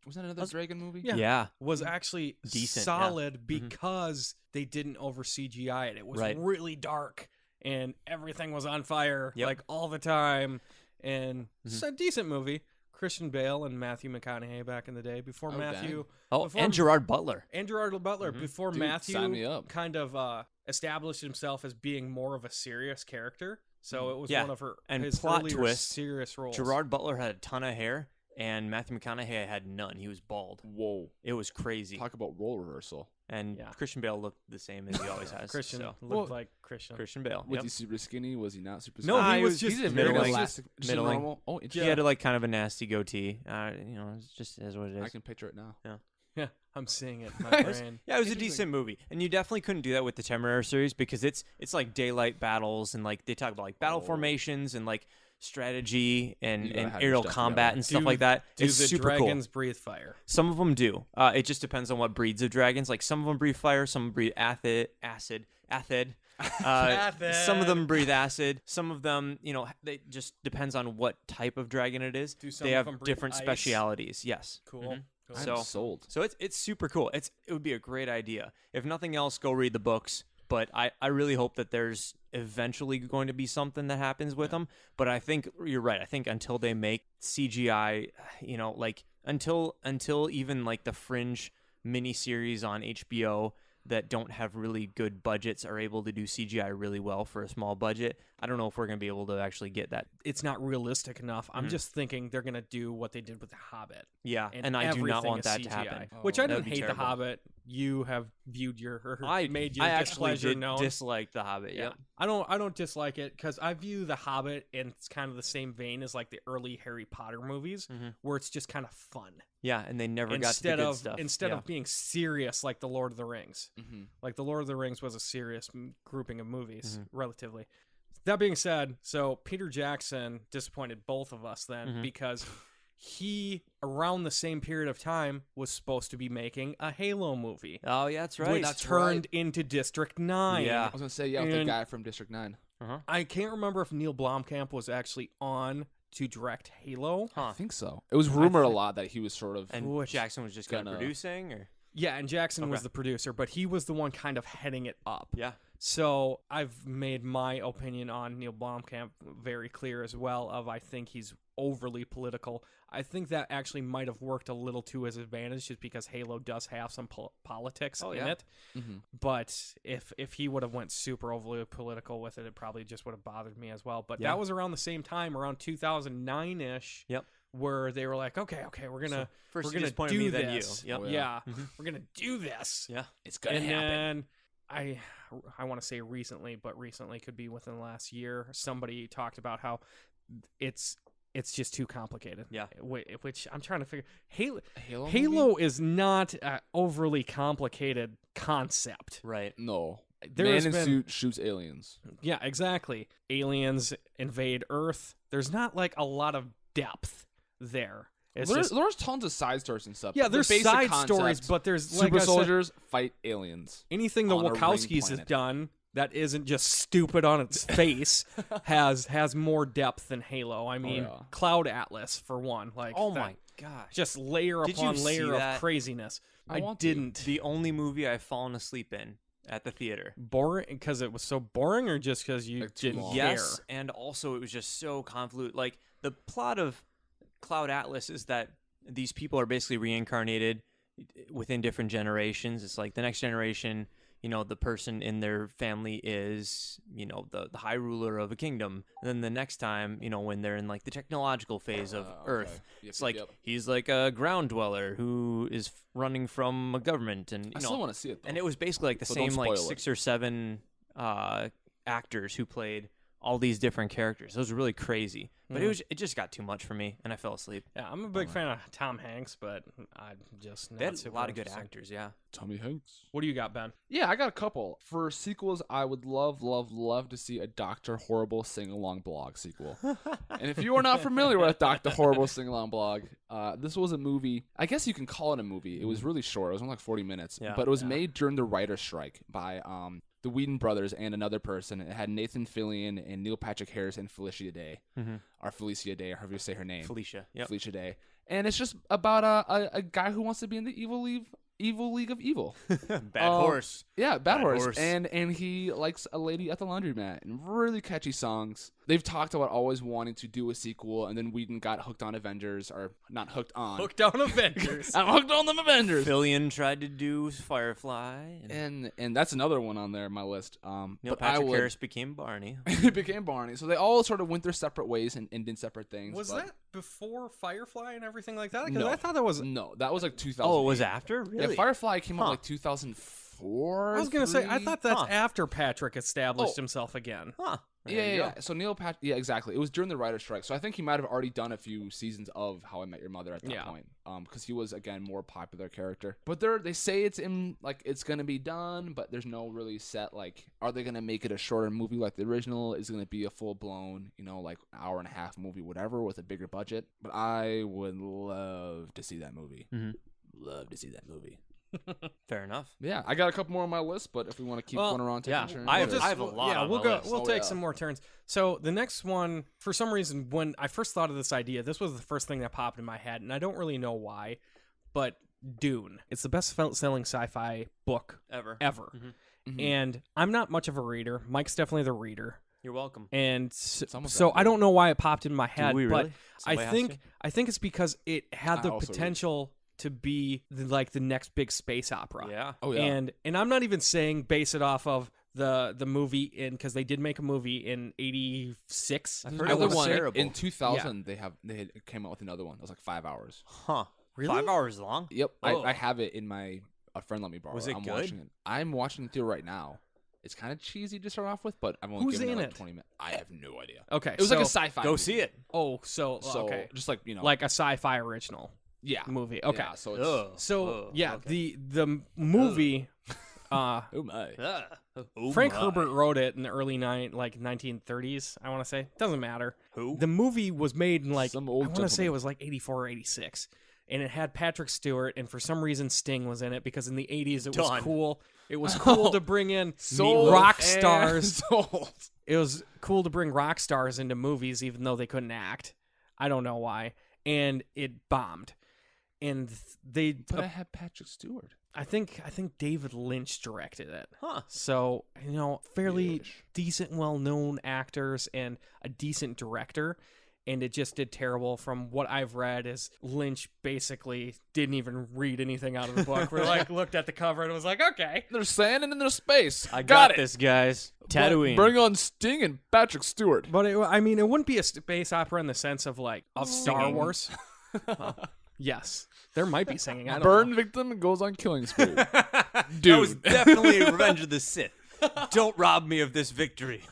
Was that another dragon movie? Yeah. was actually Decent, solid because they didn't over CGI it. It was Right. really dark and everything was on fire Yep. like all the time. And it's a decent movie. Christian Bale and Matthew McConaughey back in the day before Matthew. Oh, before- and Gerard Butler. And Gerard Butler before Dude, Matthew sign me up. kind of established himself as being more of a serious character. So it was Yeah. one of And his plot earlier twist, serious roles. Gerard Butler had a ton of hair, and Matthew McConaughey had none. He was bald. Whoa. It was crazy. Talk about role reversal. And Yeah. Christian Bale looked the same as he always has. Christian so. looked like Christian. Christian Bale. Was Yep. he super skinny? Was he not super No, skinny? he he was was just He's a middling. just a Middling. normal. Oh, He interesting. had like kind of a nasty goatee. It's just is what it is. I can picture it now. Yeah, I'm seeing it in my brain. Yeah, it was a Interesting. decent movie, and you definitely couldn't do that with the Temeraire series because it's like daylight battles and like they talk about like battle formations and like strategy and You gotta have your aerial stuff combat together. and stuff like that. Do It's the super dragons cool. breathe fire? Some of them do. It just depends on what breeds of dragons. Like some of them breathe fire, some of them breathe acid. Some of them breathe acid. Some of them, they just depends on what type of dragon it is. Do some They of have them breathe different ice? specialities. Yes. Cool. Mhm. Cool. I'm So- sold. So it's super cool. It would be a great idea. If nothing else, go read the books. But I really hope that there's eventually going to be something that happens with them. But I think you're right. I think until they make CGI, like until even like the fringe miniseries on HBO that don't have really good budgets are able to do CGI really well for a small budget, I don't know if we're going to be able to actually get that. It's not realistic enough. I'm just thinking they're gonna do what they did with The Hobbit. Yeah, and I do not everything want is that to CGI. happen. Which I That would didn't be hate terrible. The Hobbit. You have viewed your made your I actually displeasure did known. dislike The Hobbit. Yeah, Yep. I don't dislike it because I view The Hobbit in it's kind of the same vein as like the early Harry Potter movies, where it's just kind of fun Yeah, and they never got to the instead good of stuff. instead Yeah. of being serious like the Lord of the Rings. Mm-hmm. Like the Lord of the Rings was a serious grouping of movies, relatively. That being said, so Peter Jackson disappointed both of us then because he, around the same period of time, was supposed to be making a Halo movie. Oh, yeah, that's right. Which turned into District 9. Yeah. I was gonna say with the And- guy from District 9. I can't remember if Neil Blomkamp was actually on to direct Halo. Huh. I think so. It was rumored a lot that he was sort of. And Which- Jackson was just kind of gonna- producing, or Yeah, and Jackson was Okay. the producer, but he was the one kind of heading it up. Yeah. So I've made my opinion on Neil Blomkamp very clear as well. I think he's overly political. I think that actually might have worked a little to his advantage, just because Halo does have some politics in it. Mm-hmm. But if he would have went super overly political with it, it probably just would have bothered me as well. But Yeah. that was around the same time, around 2009-ish. Yep. Where they were like, okay, we're gonna First we're you gonna disappointed do me, then you. this. Yep. Oh, Yeah, Mhm. we're gonna do this. Yeah. It's gonna And happen. then I want to say recently, but recently could be within the last year, somebody talked about how it's just too complicated. Yeah. Which I'm trying to figure. Halo. Halo is not an overly complicated concept. Right. No. There's Man in been- suit shoots aliens. Yeah, exactly. Aliens invade Earth. There's not like a lot of depth there. It's just There's tons of side stories and stuff. yeah, The there's basic side concept, stories, but there's like super I said, soldiers fight aliens. anything the on a ring Wachowskis has planet. done that isn't just stupid on its face has more depth than Halo. I mean, yeah. Cloud Atlas for one. Like, Oh that- my gosh. just layer Did you upon see layer of that? craziness. I I want to. didn't. The only movie I've fallen asleep in at the theater. Boring because it was so boring, or just because you Like, too didn't long. care? Yes, and also it was just so convoluted. Like the plot of Cloud Atlas is that these people are basically reincarnated within different generations. It's like the next generation, the person in their family is, the high ruler of a kingdom. And then the next time, when they're in like the technological phase of Earth, Yep, it's yep, like yep. he's like a ground dweller who is running from a government, and I still want to see it though. and it was basically like the So don't same like spoil it. 6 or 7 actors who played all these different characters. It was really crazy, but it just got too much for me, and I fell asleep. Yeah, I'm a big fan of Tom Hanks, but I'm just not They had a super lot of good interested. actors, yeah. Tommy Hanks. What do you got, Ben? Yeah, I got a couple. For sequels, I would love to see a Dr. Horrible sing-along blog sequel. And if you are not familiar with Dr. Horrible sing-along blog, this was a movie. I guess you can call it a movie. It was really short. It was only like 40 minutes. Yeah. But it was made during the writer's strike by the Whedon brothers and another person. It had Nathan Fillion and Neil Patrick Harris and Felicia Day. Or Felicia Day, or however you say her name. Felicia, yep. Felicia Day. And it's just about a guy who wants to be in the evil league of evil. Bad horse. Yeah, Bad horse. horse. And he likes a lady at the laundromat and really catchy songs. They've talked about always wanting to do a sequel, and then Whedon got hooked on Avengers, or not hooked on. Hooked on Avengers. I'm hooked on them Avengers. Fillion tried to do Firefly, and And that's another one on there on my list. Neil But Patrick I would, Harris became Barney. it became Barney. So they all sort of went their separate ways and did separate things. Was but that before Firefly and everything like that? Because No. I thought that was. No, that was like 2000. Oh, it was after? Really? Yeah, Firefly came out Huh. like 2004. I was gonna say I 3. thought that's Huh. after Patrick established Oh. himself again. Huh. There Yeah, you yeah, go. yeah. So Neil Patrick, yeah, exactly. It was during the writer's strike, so I think he might have already done a few seasons of How I Met Your Mother at that Yeah. point, because he was again more popular character. But they say it's in like it's gonna be done, but there's no really set like are they gonna make it a shorter movie like the original? Is it gonna be a full blown like hour and a half movie, whatever, with a bigger budget? But I would love to see that movie. Mhm. Love to see that movie. Fair enough. Yeah, I got a couple more on my list, but if we want to keep Well, going around, yeah, taking turns, I or- have a lot Yeah, on we'll my go. list. We'll Oh, take yeah. some more turns. So the next one, for some reason, when I first thought of this idea, this was the first thing that popped in my head, and I don't really know why, but Dune. It's the best-selling sci-fi book Ever. ever, Mhm. and I'm not much of a reader. Mike's definitely the reader, You're welcome. and almost so that I good. don't know why it popped in my head, we but really? Somebody has to? I think it's because it had I the also read. potential to be the next big space opera. Yeah. Oh yeah. And I'm not even saying base it off of the movie in because they did make a movie in '86. I've There's heard it another was one terrible. in 2000. They came out with another one. It was like 5 hours. Huh. Really? 5 hours long? Yep, Oh. I have it in a friend let me borrow. Was it I'm good? watching it. I'm watching it through right now. It's kind of cheesy to start off with, but I've only Who's given in it like it? 20 minutes. I have no idea. Okay, It was so, like a sci-fi. Go movie. see it. so So just like like a sci-fi original yeah, movie. Okay, Yeah, so it's Ugh. so Ugh, yeah, okay. the movie. oh my. Oh Frank my. Herbert wrote it in the early 1930s. I want to say doesn't matter. Who? The movie was made in like Some I old want to say it gentleman. was like 84 or 86, and it had Patrick Stewart, and for some reason Sting was in it because in the 80s it was Done. cool. It was cool to bring in Sold rock and stars. sold. It was cool to bring rock stars into movies, even though they couldn't act. I don't know why, and it bombed. And they But I had Patrick Stewart. I think David Lynch directed it. Huh. So, fairly Yes. decent, well-known actors and a decent director. And it just did terrible. From what I've read, is Lynch basically didn't even read anything out of the book. We looked at the cover and was like, okay. There's sand and then there's space. I got got it. this, guys. Tatooine. Bring on Sting and Patrick Stewart. But it wouldn't be a space opera in the sense of Star Singing. Wars. Yes, there might be singing. I don't Burn know. victim and goes on killing spree. That was Dude. definitely Revenge of the Sith. Don't rob me of this victory.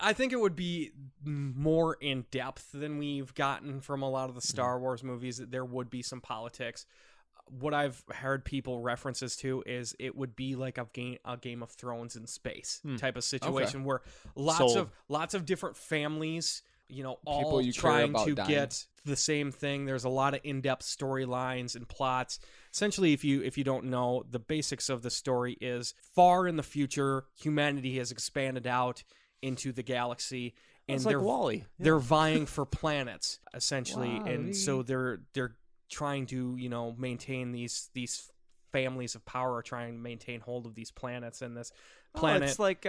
I think it would be more in depth than we've gotten from a lot of the Star Wars movies. There would be some politics. What I've heard people references to is it would be like a Game of Thrones in space type of situation where Sold. lots of different families, People all you care trying about to dying. get the same thing. There's a lot of in-depth storylines and plots. Essentially, if you don't know, the basics of the story is far in the future, humanity has expanded out into the galaxy, and It's like Wall-E. they're vying for planets essentially, Wall-E. and so they're trying to maintain these families of power are trying to maintain hold of these planets, and this planet. It's like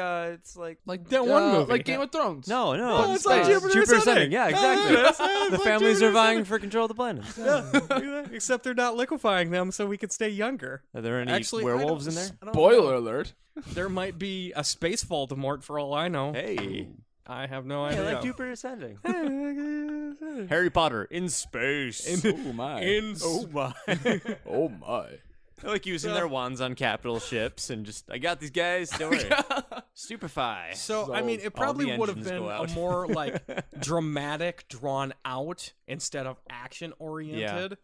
Like that one movie. like Game of Thrones. no. Oh, it's like space. Jupiter Jupiter Ascending. Ascending. Yeah, exactly. It's The like families Jupiter are vying Ascending. for control of the planets. Yeah, except they're not liquefying them, so we could stay younger. Are there any Actually, werewolves in there? I don't Spoiler know. alert. There might be a space Voldemort for all I know. Hey. I have no Hey, idea. like Jupiter Ascending. Harry Potter in space. Oh my. my. Oh my. Like using their wands on capital ships and just, I got these guys, don't worry. Stupefy. So, I mean, it all probably the would have engines been go a out. more dramatic, drawn out instead of action oriented.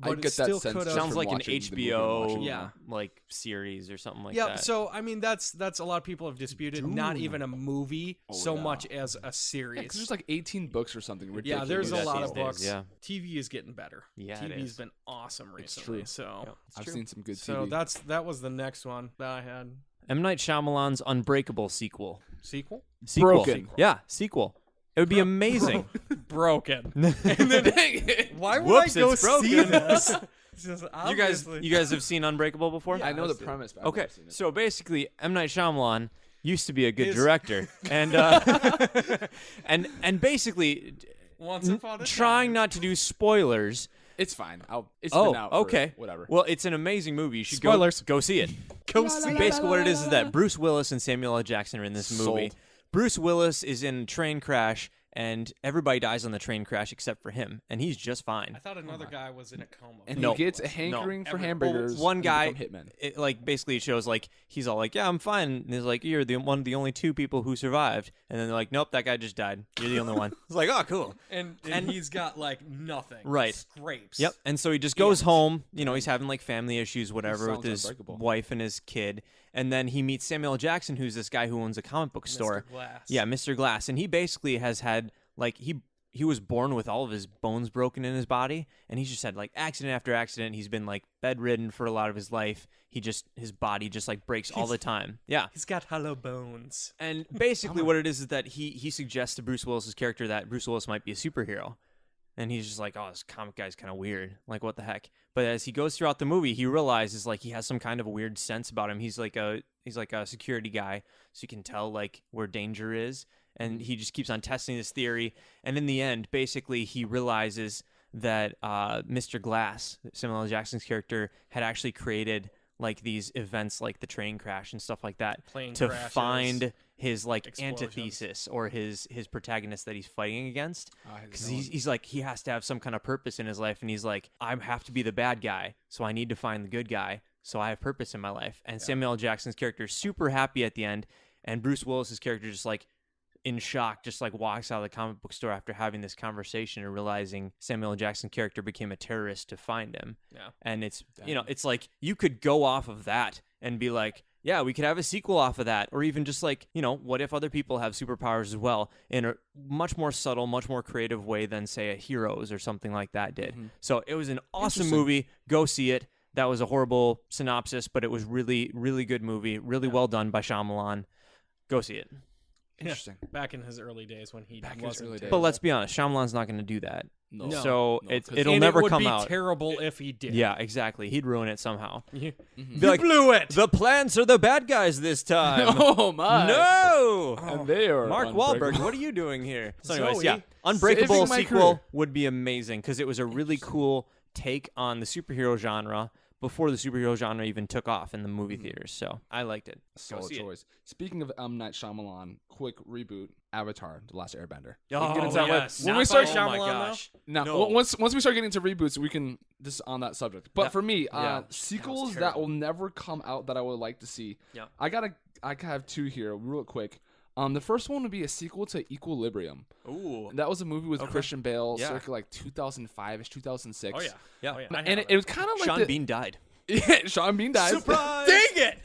I But it get that still sense could have. just Sounds from like an watching the movie and HBO watching Yeah. like series or something like Yeah, that. so I mean that's a lot of people have disputed not even a movie so yeah. much as a Yeah, series. 'cause there's like 18 books or something Yeah, ridiculous. there's a that lot these of days, books. yeah. TV is getting better. Yeah, it TV's is. been awesome It's recently. true. So Yep, it's I've true. seen some good so TV. that was the next one that I had. M. Night Shyamalan's Unbreakable sequel. Sequel? Broken. Yeah, sequel. It would be amazing. Broken. Dang it. Why would Whoops, I go it's see broken. this? It's just You guys obviously- have seen Unbreakable before? Yeah, I know I've the seen it. premise, but I've Okay, never seen it. so basically, M. Night Shyamalan used to be a good Is- director, and and basically Once upon a trying time. not to do spoilers. It's fine. It's Oh, been out for okay, whatever. Well, it's an amazing movie. You should Spoilers. go see it. Go see Basically, what it is that Bruce Willis and Samuel L. Jackson are in this movie. Sold. Bruce Willis is in a train crash, and everybody dies on the train crash except for him, and he's just fine. I thought another guy was in a coma. and No. he gets a hankering for Every- hamburgers. One and guy, become hitmen. it, like basically it shows like he's all like, yeah, I'm fine. And he's like, you're the one of the only two people who survived. And then they're like, nope, that guy just died. You're the only one. It's like, oh, cool. and he's got like nothing. Right. Scrapes. Yep. And so he just goes home. You know, he's having like family issues, whatever, with sounds his unbreakable. wife and his kid. And then he meets Samuel L. Jackson, who's this guy who owns a comic book store. Glass. Yeah, Mr. Glass. And he basically has had like he was born with all of his bones broken in his body, and he's just had like accident after accident. He's been like bedridden for a lot of his life. His body just like breaks all the time. Yeah. He's got hollow bones. And basically what it is that he suggests to Bruce Willis's character that Bruce Willis might be a superhero. And he's just like, oh, this comic guy's kind of weird. Like, what the heck? But as he goes throughout the movie, he realizes like he has some kind of a weird sense about him. He's like a security guy, so you can tell like where danger is. And he just keeps on testing this theory. And in the end, basically, he realizes that Mr. Glass, Samuel L. Jackson's character, had actually created like these events like the train crash and stuff like that Plane to crashes, find his like explosions. antithesis or his protagonist that he's fighting against. his Because villain. he's like, he has to have some kind of purpose in his life. And he's like, I have to be the bad guy, so I need to find the good guy. So I have purpose in my life. And Samuel L. Jackson's character is super happy at the end. And Bruce Willis's character just like in shock, just like walks out of the comic book store after having this conversation and realizing Samuel L. Jackson's character became a terrorist to find him. Yeah. And it's, it's like you could go off of that and be like, yeah, we could have a sequel off of that. Or even just like, what if other people have superpowers as well in a much more subtle, much more creative way than, say, a Heroes or something like that did. So it was an awesome Interesting. movie. Go see it. That was a horrible synopsis, but it was really, really good movie. Really well done by Shyamalan. Go see it. Interesting. Back in his early days when he Back in his wasn't early days. terrible. But let's be honest, Shyamalan's not going to do that. No. So No, it'll And never it would come be out. terrible if he did. Yeah, exactly. He'd ruin it somehow. You, Mhm. Be like, blew it. the plants are the bad guys this time. Oh my! No. And they are Mark unbreakable. Wahlberg, what are you doing here? So anyways, Zoe, yeah, Unbreakable saving my sequel career. would be amazing because it was a really cool take on the superhero genre before the superhero genre even took off in the movie theaters. So I liked it. Go Solid see it. choice. Speaking of M. Night Shyamalan, quick reboot: Avatar: The Last Airbender. Oh, get into that yes. when Not we by start. Shyamalan, oh my though? gosh. Now, No. once we start getting into reboots, we can just on that subject. But Yeah. for me, Yeah. sequels that terrible. will never come out that I would like to see. Yeah. I have two here, real quick. The first one would be a sequel to Equilibrium. Ooh. That was a movie with Christian Bale, Yeah. circa like 2005ish, 2006. Oh yeah. Yeah. Oh, yeah. And it was kind of like Sean Bean died. Yeah, Sean Bean dies. Surprise! Dang it!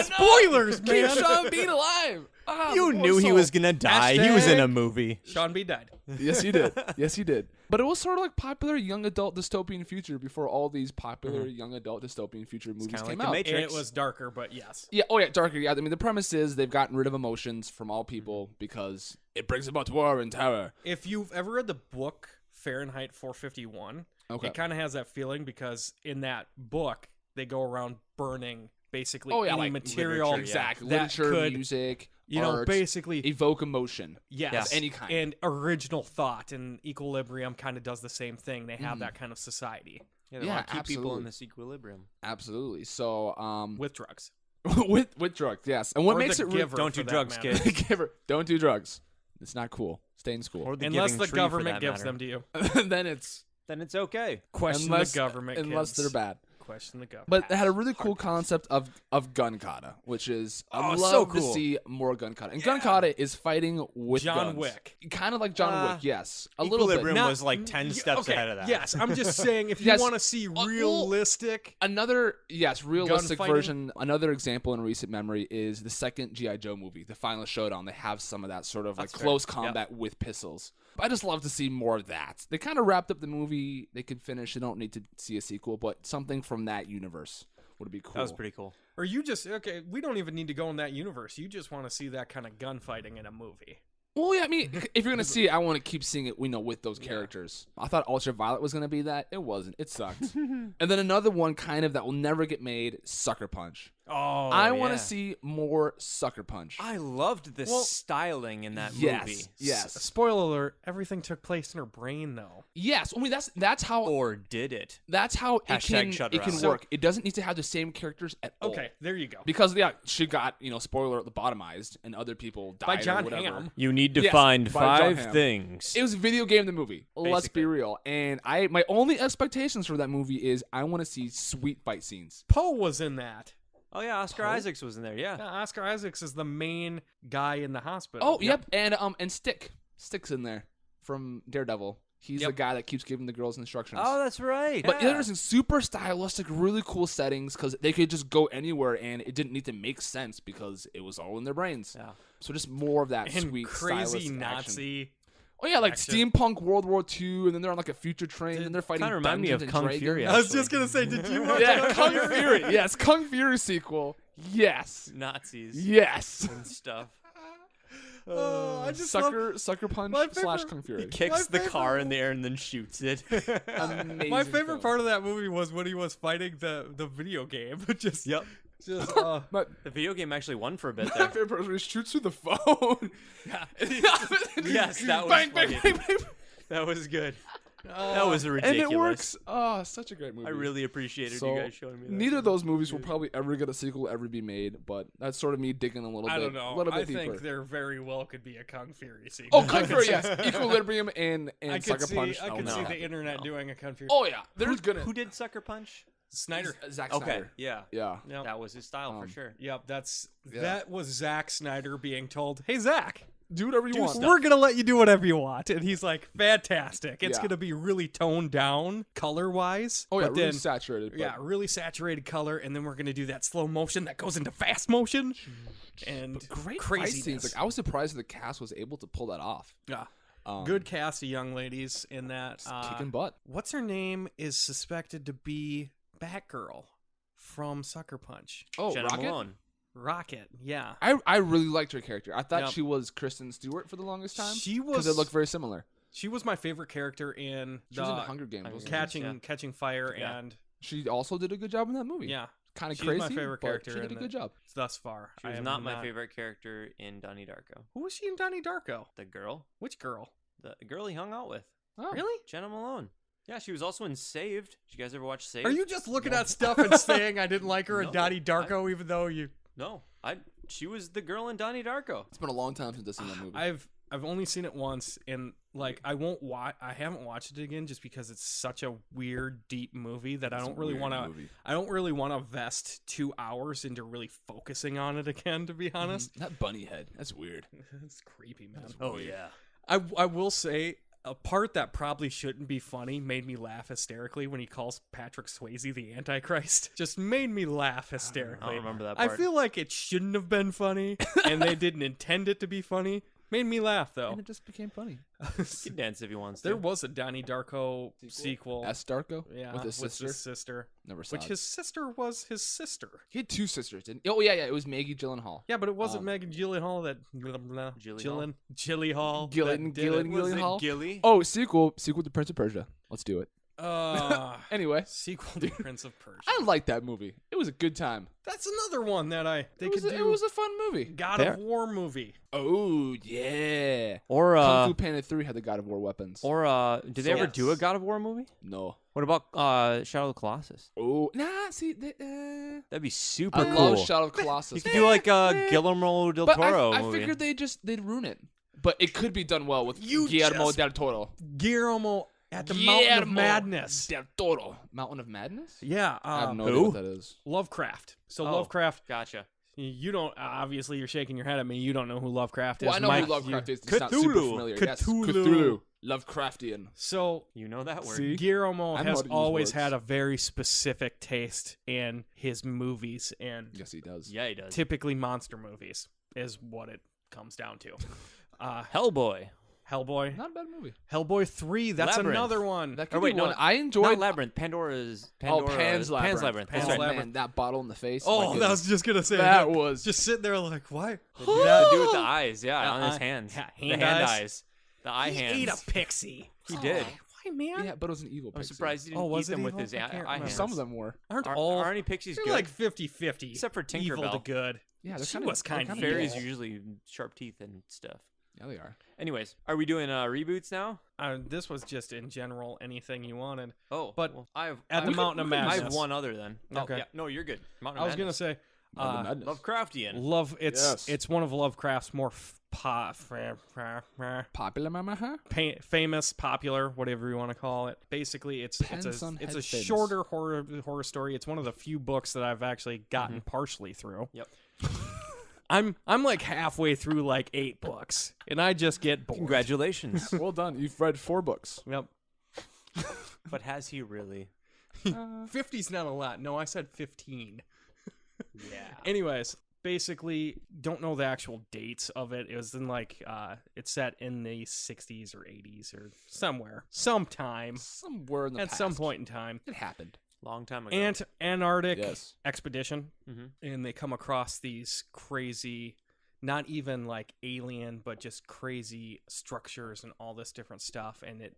Spoilers, Keep man. Sean Bean alive. Ah, You the poor knew he soul. was gonna die. He was in a Hashtag- movie. Sean B died. Yes, he did. Yes, he did. But it was sort of like popular young adult dystopian future before all these popular young adult dystopian future movies kinda came like The out. Matrix. And it was darker, but yes. Yeah. Oh, yeah. Darker. Yeah. I mean, the premise is they've gotten rid of emotions from all people because it brings about war and terror. If you've ever read the book Fahrenheit 451, Okay. it kind of has that feeling because in that book they go around burning basically Oh, yeah, any like material literature, Exactly. that Literature, could, music, you know, art, basically evoke emotion. yes, of any kind. And original thought and Equilibrium kind of does the same thing. They have Mhm. that kind of society Yeah, they Yeah, want to keep people in absolutely. this equilibrium. Absolutely. So, with drugs. with drugs, yes. And what Or makes the it re- giver, Don't for do that drugs, matter. kid. Giver, don't do drugs. It's not cool. Stay in school. Or the Unless giving the tree, for government that gives matter. them to you. then it's okay. Question unless, the government. unless kids. they're bad. Question the government. But they had a really cool concept of gun kata, which is I'd Oh, love so to cool. see more gun kata. And gun kata is fighting with John guns. Wick. Kind of like John Wick, yes. A little Equilibrium bit. was like 10 steps okay, ahead of that. Yes, I'm just saying if you Yes. want to see well, realistic. Another, yes, realistic Gunfighting? version. Another example in recent memory is the second G.I. Joe movie, The Final Showdown. They have some of that sort of like That's fair. close combat with pistols. I just love to see more of that. They kind of wrapped up the movie. They could finish. They don't need to see a sequel, but something from that universe would be cool. That was pretty cool. Or you just okay? We don't even need to go in that universe. You just want to see that kind of gunfighting in a movie. Well, yeah, I mean, if you're gonna see it, I want to keep seeing it. With those characters. I thought Ultraviolet was gonna be that. It wasn't. It sucked. And then another one, kind of that will never get made. Sucker Punch. Oh, I want yeah. to see more Sucker Punch. I loved the Well, styling in that yes, movie. yes, Spoiler alert: everything took place in her brain, though. yes. I mean, that's how Or did it? that's how it Hashtag can shut it her can up. work. It doesn't need to have the same characters at all. Okay, there you go. Because she got spoiler alert, lobotomized, and other people died By or John whatever. Hamm. You need to Yes, find by John 5 Hamm. things. It was a video game, the movie. Let's Basically. be real. And my only expectations for that movie is I want to see sweet fight scenes. Poe was in that. Oh yeah, Oscar Isaacs was in there. Yeah. Yeah, Oscar Isaacs is the main guy in the hospital. Oh, yep. And Stick's in there from Daredevil. He's Yep. the guy that keeps giving the girls instructions. Oh, that's right. But yeah. there's some super stylistic, really cool settings because they could just go anywhere and it didn't need to make sense because it was all in their brains. Yeah. So just more of that and sweet, crazy stylistic Nazi. action. Oh yeah, like action. steampunk World War II, and then they're on like a future train, and they're fighting. Kinda remind me of Dungeons and Kung Dragons. Fury, I was just gonna say, did you watch Yeah, it? Kung Fury. Yes, Kung Fury sequel. Yes, Nazis yes. and stuff. Oh, I just love, Sucker Punch my / favorite- Kung He Fury. kicks the favorite- car in the air and then shoots it. Amazing my favorite film. part of that movie was when he was fighting the video game. just Yep. just My, The video game actually won for a bit my there. favorite part is when he shoots through the phone. Yes, that was bang, bang, funny. bang, bang. That was good. That was ridiculous. And it works. Oh, such a great movie. I really appreciated So, you guys showing me that. Neither of those movies will probably ever get a sequel, ever be made. But that's sort of me digging a little I bit. don't know. A little I bit deeper. think there very well could be a Kung Fury sequel. Oh, Kung Fury, yes. Equilibrium and I could Sucker see Punch. I Oh, could no. see the internet doing a Kung Fury. Oh yeah, there's gonna. Who did Sucker Punch? Snyder. Zack Okay. Snyder. Yeah. Yeah. Yep. That was his style for sure. Yep, Yeah. that was Zack Snyder being told, "Hey Zack, Do whatever you want. we're gonna let you do whatever you want," and he's like, "Fantastic! It's Yeah. gonna be really toned down color wise." Oh yeah, but really then, saturated. But yeah, really saturated color, and then we're gonna do that slow motion that goes into fast motion, and great fight craziness. scenes. Like I was surprised the cast was able to pull that off. Yeah. Um, Good cast of young ladies in that. kicking butt. What's her name is suspected to be Batgirl from Sucker Punch. Oh, Jenna Rocket. Malone. Rocket. Yeah. I really liked her character. I thought Yep. she was Kristen Stewart for the longest time. She was because they look very similar. She was my favorite character in She was in the Hunger Games. wasn't she? Catching Fire Yeah. and She also did a good job in that movie. yeah. Kind of She's crazy. my favorite but character She did a in good job. thus far. She I was am not my favorite character in Donnie Darko. Who was she in Donnie Darko? The girl, Which girl? the girl he hung out with, Oh. Really? Jenna Malone. Yeah, she was also in Saved. Did you guys ever watch Saved? Are you just looking at stuff and saying I didn't like her in No, Donnie Darko, even though you? No, she was the girl in Donnie Darko. It's been a long time since I've seen that movie. I've only seen it once, and like I haven't watched it again just because it's such a weird, deep movie that I don't really want to vest 2 hours into really focusing on it again. To be honest, That bunny head. That's weird. it's creepy, man. Oh yeah. I will say a part that probably shouldn't be funny made me laugh hysterically when he calls Patrick Swayze the Antichrist. Just made me laugh hysterically. I don't remember that I part. feel like it shouldn't have been funny, and they didn't intend it to be funny. Made me laugh though. And it just became funny. He can dance if he wants to. There was a Donnie Darko sequel. S. Darko? Yeah, With his sister? Never saw Which it. his sister was his sister. He had 2 sisters, didn't he? Oh, yeah. It was Maggie Gyllenhaal. Yeah, but it wasn't Megan Gyllenhaal that Gyllenhaal. Gyllenhaal. Gilly? Oh, sequel to Prince of Persia. Let's do it. Anyway, Sequel to Prince of Persia. I liked that movie. It was a good time. That's another one that It was a fun movie. God of War movie. Oh, yeah. Or Kung Fu Panda 3 had the God of War weapons. did they ever do a God of War movie? No. What about Shadow of the Colossus? Oh, nah, see, That'd be super I cool. love Shadow of the Colossus. You could do like a Guillermo del Toro I movie. figured they'd ruin it. But it could be done well with You Guillermo just- del Toro. Guillermo at the Mountain of Madness. Del Toro. Mountain of Madness? Yeah. I have no idea who? what that is. Lovecraft. So Oh. Lovecraft. Gotcha. You don't. Obviously, you're shaking your head at me. You don't know who Lovecraft is. Well, I know Mike, who Lovecraft you- is. It's not super Cthulhu. familiar. Yes, Cthulhu. Cthulhu. Lovecraftian. So You know that word. See? Guillermo I know has how to use always words. had a very specific taste in his movies, and Yes, he does. Yeah, he does. typically monster movies is what it comes down to. Hellboy. Hellboy, Not a bad movie. Hellboy 3. That's Labyrinth. another one. That Or could wait, be no, one. I Not enjoyed Labyrinth. Pan's Pan's Labyrinth. Labyrinth. Pan's That's right. Labyrinth. Man, that bottle in the face. Oh, my that was goodness. just gonna say That was just sitting there like, why? To do with the eyes, yeah, on his eye- hands. ha- The hand hand eyes. eyes. The eye He hands. ate a pixie. He did. Why, man? Yeah, but it was an evil. I'm pixie. surprised he Oh, didn't was eat it them with evil? his I eye can't hands. remember. Some of them were. Aren't Aren't, all aren't any pixies they're good? like 50-50. Except for evil to Tinkerbell. good. Yeah, they're She kind was kinda of Fairies evil. usually sharp teeth and stuff. Yeah, they are. Anyways, are we doing reboots now? This was just in general anything you wanted. Oh, But well, I have at the Mountain of I Madness. have one other then. Oh, Okay. yeah. No, you're good. Mountain I of was gonna Madness. say, Madness. Lovecraftian. it's Yes. one of Lovecraft's more Popular mama, huh? famous, popular, whatever you want to call it. Basically, it's Depends a on it's head a famous. shorter horror story. It's one of the few books that I've actually gotten partially through. Yep. I'm like halfway through like 8 books, and I just get bored. Congratulations. Well done. You've read 4 books. Yep. But has he really? 50's not a lot. No, I said 15. Yeah. Anyways, basically, don't know the actual dates of it. It was in like it's set in the 60s or 80s or sometime Somewhere in the at past. some point in time. It happened. Long time ago. Antarctic Yes. expedition, and they come across these crazy, not even like alien, but just crazy structures and all this different stuff, and it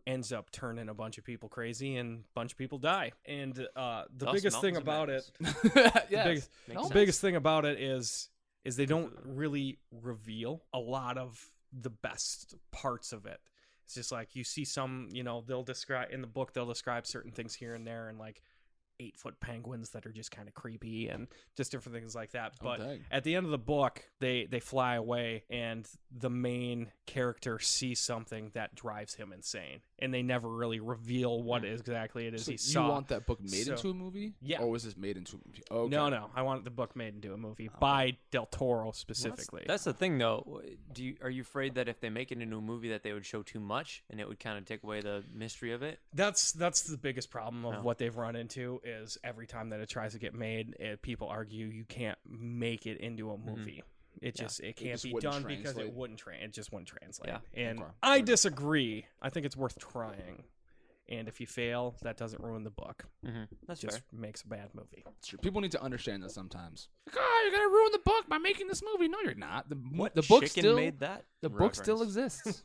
ends up turning a bunch of people crazy, and a bunch of people die. And the Thus, biggest thing Mountains of about it, Madness. Yes. the biggest thing about it is they don't really reveal a lot of the best parts of it. It's just like you see some, they'll describe in the book, they'll describe certain things here and there, and like 8-foot penguins that are just kind of creepy and just different things like that. But dang. at the end of the book, they fly away, and the main character sees something that drives him insane, and they never really reveal what exactly it is So he you saw. want that book made So- into a movie? Yeah. Or was this made into a movie? Okay. No, I want the book made into a movie by Del Toro specifically. That's the thing, though. Are you afraid that if they make it into a movie, that they would show too much and it would kind of take away the mystery of it? That's the biggest problem of Oh. what they've run into is every time that it tries to get made, people argue you can't make it into a movie. It just it can't just be wouldn't done because translate. it just wouldn't translate. Yeah. And Okay. I disagree. I think it's worth trying. And if you fail, that doesn't ruin the book. That's Just fair. makes a bad movie. It's true. People need to understand that sometimes. Like, oh, you're gonna ruin the book by making this movie. No, you're not. The What the book chicken still made that? the book still reference? exists.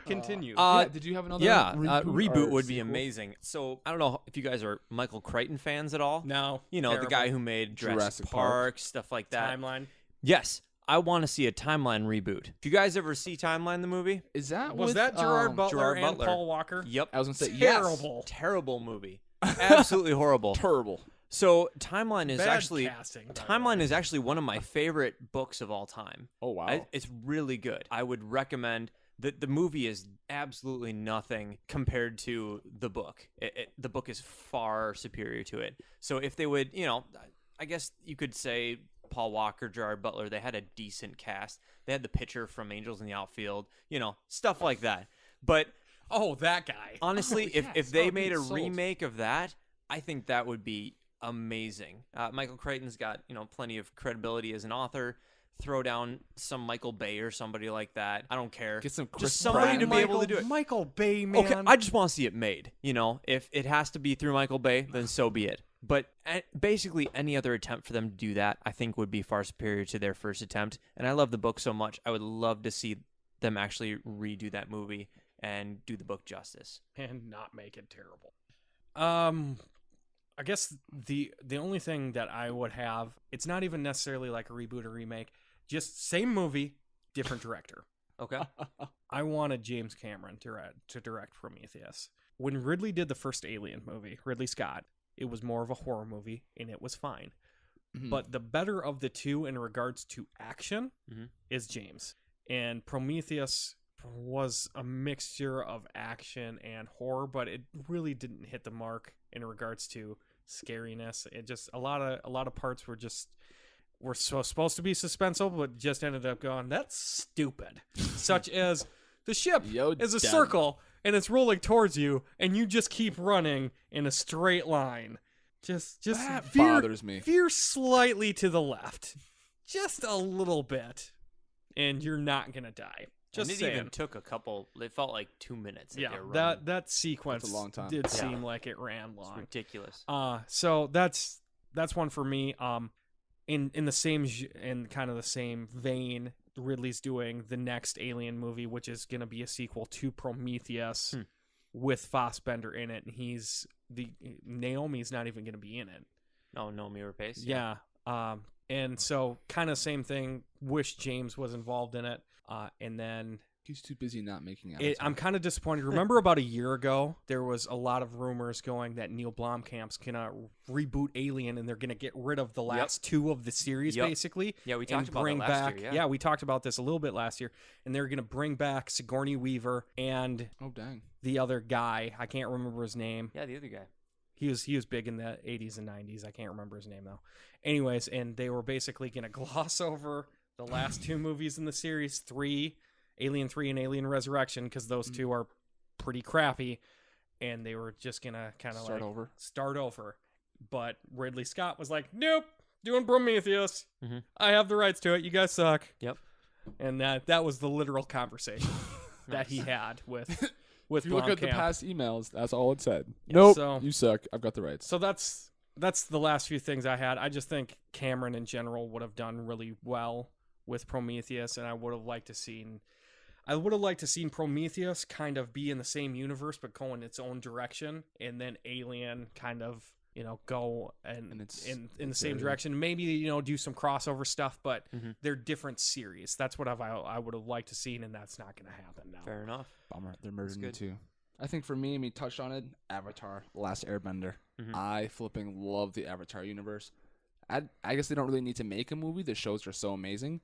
Continue. Did you have another? Reboot or would be sequel? amazing. So I don't know if you guys are Michael Crichton fans at all. No. You know, the terrible. guy who made Jurassic Park, stuff like that. Timeline. Yes, I want to see a Timeline reboot. If you guys ever see Timeline the movie? Is that Was with, that Gerard Butler Gerard and Butler. Paul Walker? Yep. I was gonna say Terrible. Terrible movie. Absolutely horrible. Terrible. So Timeline is Bad actually casting, by the Timeline way. is actually one of my favorite books of all time. Oh wow. It's really good. I would recommend. The movie is absolutely nothing compared to the book. The book is far superior to it. So if they would, I guess you could say Paul Walker, Gerard Butler, they had a decent cast. They had the pitcher from Angels in the Outfield, stuff like that. But Oh, that guy. honestly, yes. if they Oh, made a dude, sold. remake of that, I think that would be amazing. Michael Crichton's got plenty of credibility as an author. Throw down some Michael Bay or somebody like that. I don't care. Get some just Chris somebody Pratt. to be able to do it. Michael Bay, man. Okay, I just want to see it made. If it has to be through Michael Bay, then so be it. But basically, any other attempt for them to do that, I think, would be far superior to their first attempt. And I love the book so much. I would love to see them actually redo that movie and do the book justice. And not make it terrible. I guess the only thing that I would have, it's not even necessarily like a reboot or remake, just same movie, different director. Okay. I wanted James Cameron to direct Prometheus. When Ridley did the first Alien movie, Ridley Scott, it was more of a horror movie, and it was fine. Mhm. But the better of the two in regards to action is James. And Prometheus was a mixture of action and horror, but it really didn't hit the mark in regards to scariness. It just a lot of parts were supposed to be suspenseful, but just ended up going, that's stupid. Such as the ship is a dumb. circle and it's rolling towards you, and you just keep running in a straight line. Just That veer, bothers me. veer slightly to the left, just a little bit, and you're not gonna die. Just and it saying. even took a couple. It felt like 2 minutes. Yeah, they were that running. that sequence That's a long time. did Yeah. seem like it ran It's long. ridiculous. So that's one for me. In the same in kind of the same vein, Ridley's doing the next Alien movie, which is going to be a sequel to Prometheus with Fassbender in it, and Naomi's not even going to be in it. Oh, Naomi Rapace. Yeah. And so kind of same thing. Wish James was involved in it. And then He's too busy not making Avatar. I'm kind of disappointed. Remember about a year ago, there was a lot of rumors going that Neil Blomkamp's going to reboot Alien, and they're going to get rid of the last two of the series, basically. Yeah, we and talked about bring that last back, year. Yeah. we talked about this a little bit last year. And they're going to bring back Sigourney Weaver and Oh dang. the other guy. I can't remember his name. Yeah, the other guy. He was big in the 80s and 90s. I can't remember his name, though. Anyways, and they were basically going to gloss over the last two movies in the series, Alien 3 and Alien Resurrection, because those two are pretty crappy, and they were just going to kind of start over. But Ridley Scott was like, nope, doing Prometheus. I have the rights to it. You guys suck. Yep. And that was the literal conversation that he had with If you look at the Blomkamp. past emails, that's all it said. Yeah, Nope, so- you suck. I've got the rights. So that's the last few things I had. I just think Cameron in general would have done really well with Prometheus, and I would have liked to seen Prometheus kind of be in the same universe but go in its own direction, and then Alien kind of go in the same direction. Maybe do some crossover stuff, but they're different series. That's what I would have liked to seen, and that's not going to happen now. Fair enough. Bummer. They're murdering good. me too. I think for me, touched on it, Avatar, The Last Airbender. I flipping love the Avatar universe. I guess they don't really need to make a movie. The shows are so amazing.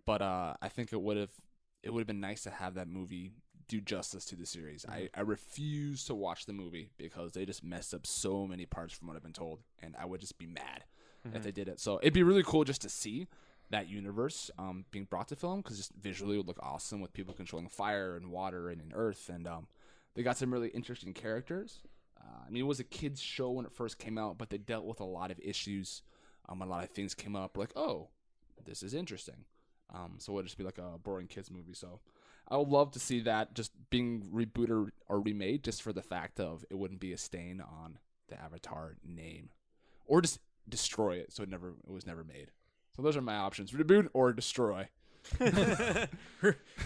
But I think it would have been nice to have that movie do justice to the series. I refuse to watch the movie because they just messed up so many parts from what I've been told. And I would just be mad if they did it. So it'd be really cool just to see that universe being brought to film, because just visually it would look awesome with people controlling fire and water and earth. And they got some really interesting characters. It was a kid's show when it first came out, but they dealt with a lot of issues. A lot of things came up like, oh, this is interesting. So it'll just be like a boring kids movie. So I would love to see that just being rebooted or remade, just for the fact of it wouldn't be a stain on the Avatar name, or just destroy it so it was never made. So those are my options: reboot or destroy.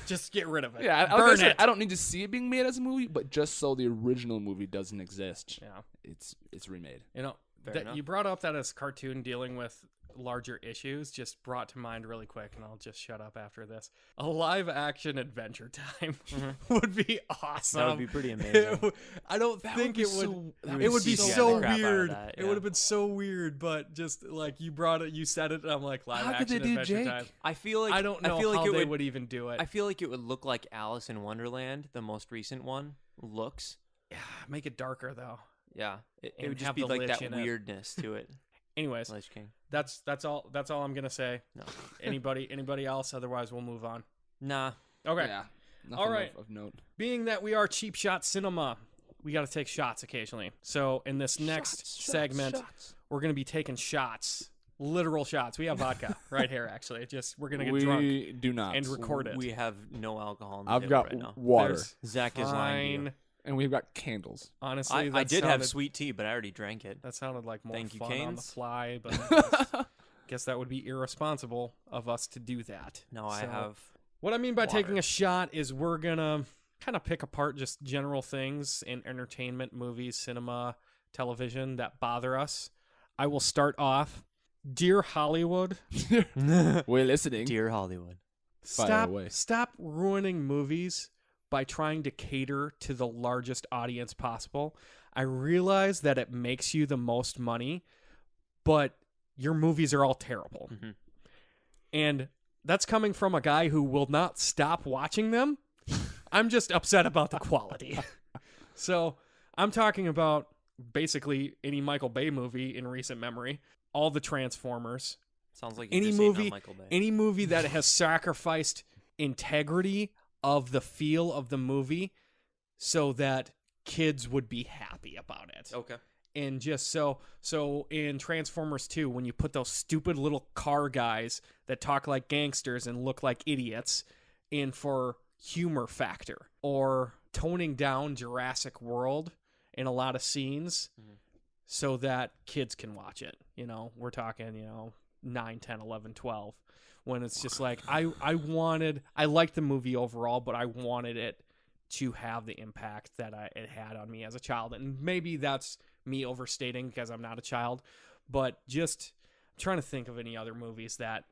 Just get rid of it. Yeah, Burn it. I don't need to see it being made as a movie, but just so the original movie doesn't exist, Yeah. it's remade. You know, Fair enough. you brought up that as cartoon dealing with larger issues just brought to mind really quick, and I'll just shut up after this. A live action Adventure Time would be awesome. That would be pretty amazing. I don't think it would. It would be CGI so the crap out of weird. that, It yeah. would have been so weird, but just like you brought it, you said it, and I'm like, live How could action they do Adventure Jake? Time. I feel like I don't know I feel how like it they would. would even do it. I feel like it would look like Alice in Wonderland, the most recent one looks. Make it darker though. Yeah, it And would just have be the like Lich that in it. weirdness to it. Anyways, Lich King. that's all I'm gonna say. No. Anybody else? Otherwise, we'll move on. Nah. Okay. Yeah. Nothing All right. of note. Being that we are cheap shot cinema, we got to take shots occasionally. So in this next segment, we're going to be taking shots, literal shots. We have vodka right here, actually. We're going to get drunk We do not. and record it. We have no alcohol on the I've table got right now. water, There's Zach is lying to you. fine. and we've got candles. Honestly, I that did have sounded- sweet tea, but I already drank it. That sounded like more Thank you, fun on the Canes. fly, but guess that would be irresponsible of us to do that. No, I So- have. What I mean by Water. taking a shot is we're gonna kind of pick apart just general things in entertainment, movies, cinema, television that bother us. I will start off. Dear Hollywood, We're listening. Dear Hollywood. Fire away. stop ruining movies by trying to cater to the largest audience possible. I realize that it makes you the most money, but your movies are all terrible. Mhm. And that's coming from a guy who will not stop watching them. I'm just upset about the quality. So I'm talking about basically any Michael Bay movie in recent memory, all the Transformers, Sounds like you're any just hating on movie, Michael Bay. any movie that has sacrificed integrity of the feel of the movie so that kids would be happy about it. Okay. And just so in Transformers 2, when you put those stupid little car guys that talk like gangsters and look like idiots in for humor factor, or toning down Jurassic World in a lot of scenes so that kids can watch it. You know, we're talking, 9, 10, 11, 12. When it's just like, I liked the movie overall, but I wanted it to have the impact that it had on me as a child. And maybe that's me overstating because I'm not a child, but just I'm trying to think of any other movies that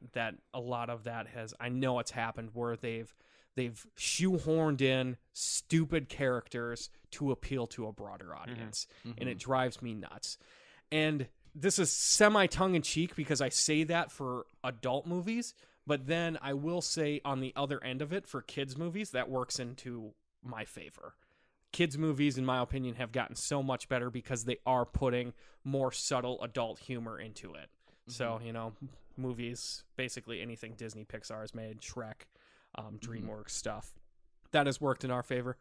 a lot of that has, I know it's happened where they've shoehorned in stupid characters to appeal to a broader audience. And it drives me nuts. And this is semi tongue-in-cheek because I say that for adult movies, but then I will say on the other end of it for kids movies, that works into my favor. Kids movies, in my opinion, have gotten so much better because they are putting more subtle adult humor into it. So, movies, basically anything Disney Pixar has made, Shrek, DreamWorks stuff, that has worked in our favor.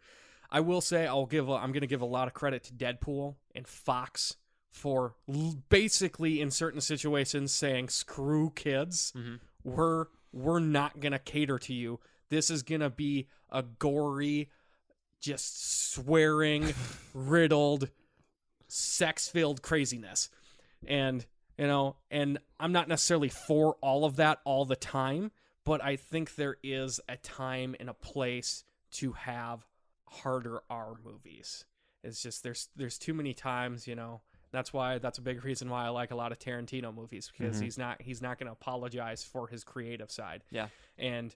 I will say I'm going to give a lot of credit to Deadpool and Fox for basically in certain situations saying, screw kids. We're not going to cater to you. This is going to be a gory, just swearing, riddled, sex-filled craziness. And, and I'm not necessarily for all of that all the time, but I think there is a time and a place to have harder R movies. It's just there's too many times, That's a big reason why I like a lot of Tarantino movies, because he's not going to apologize for his creative side. Yeah. And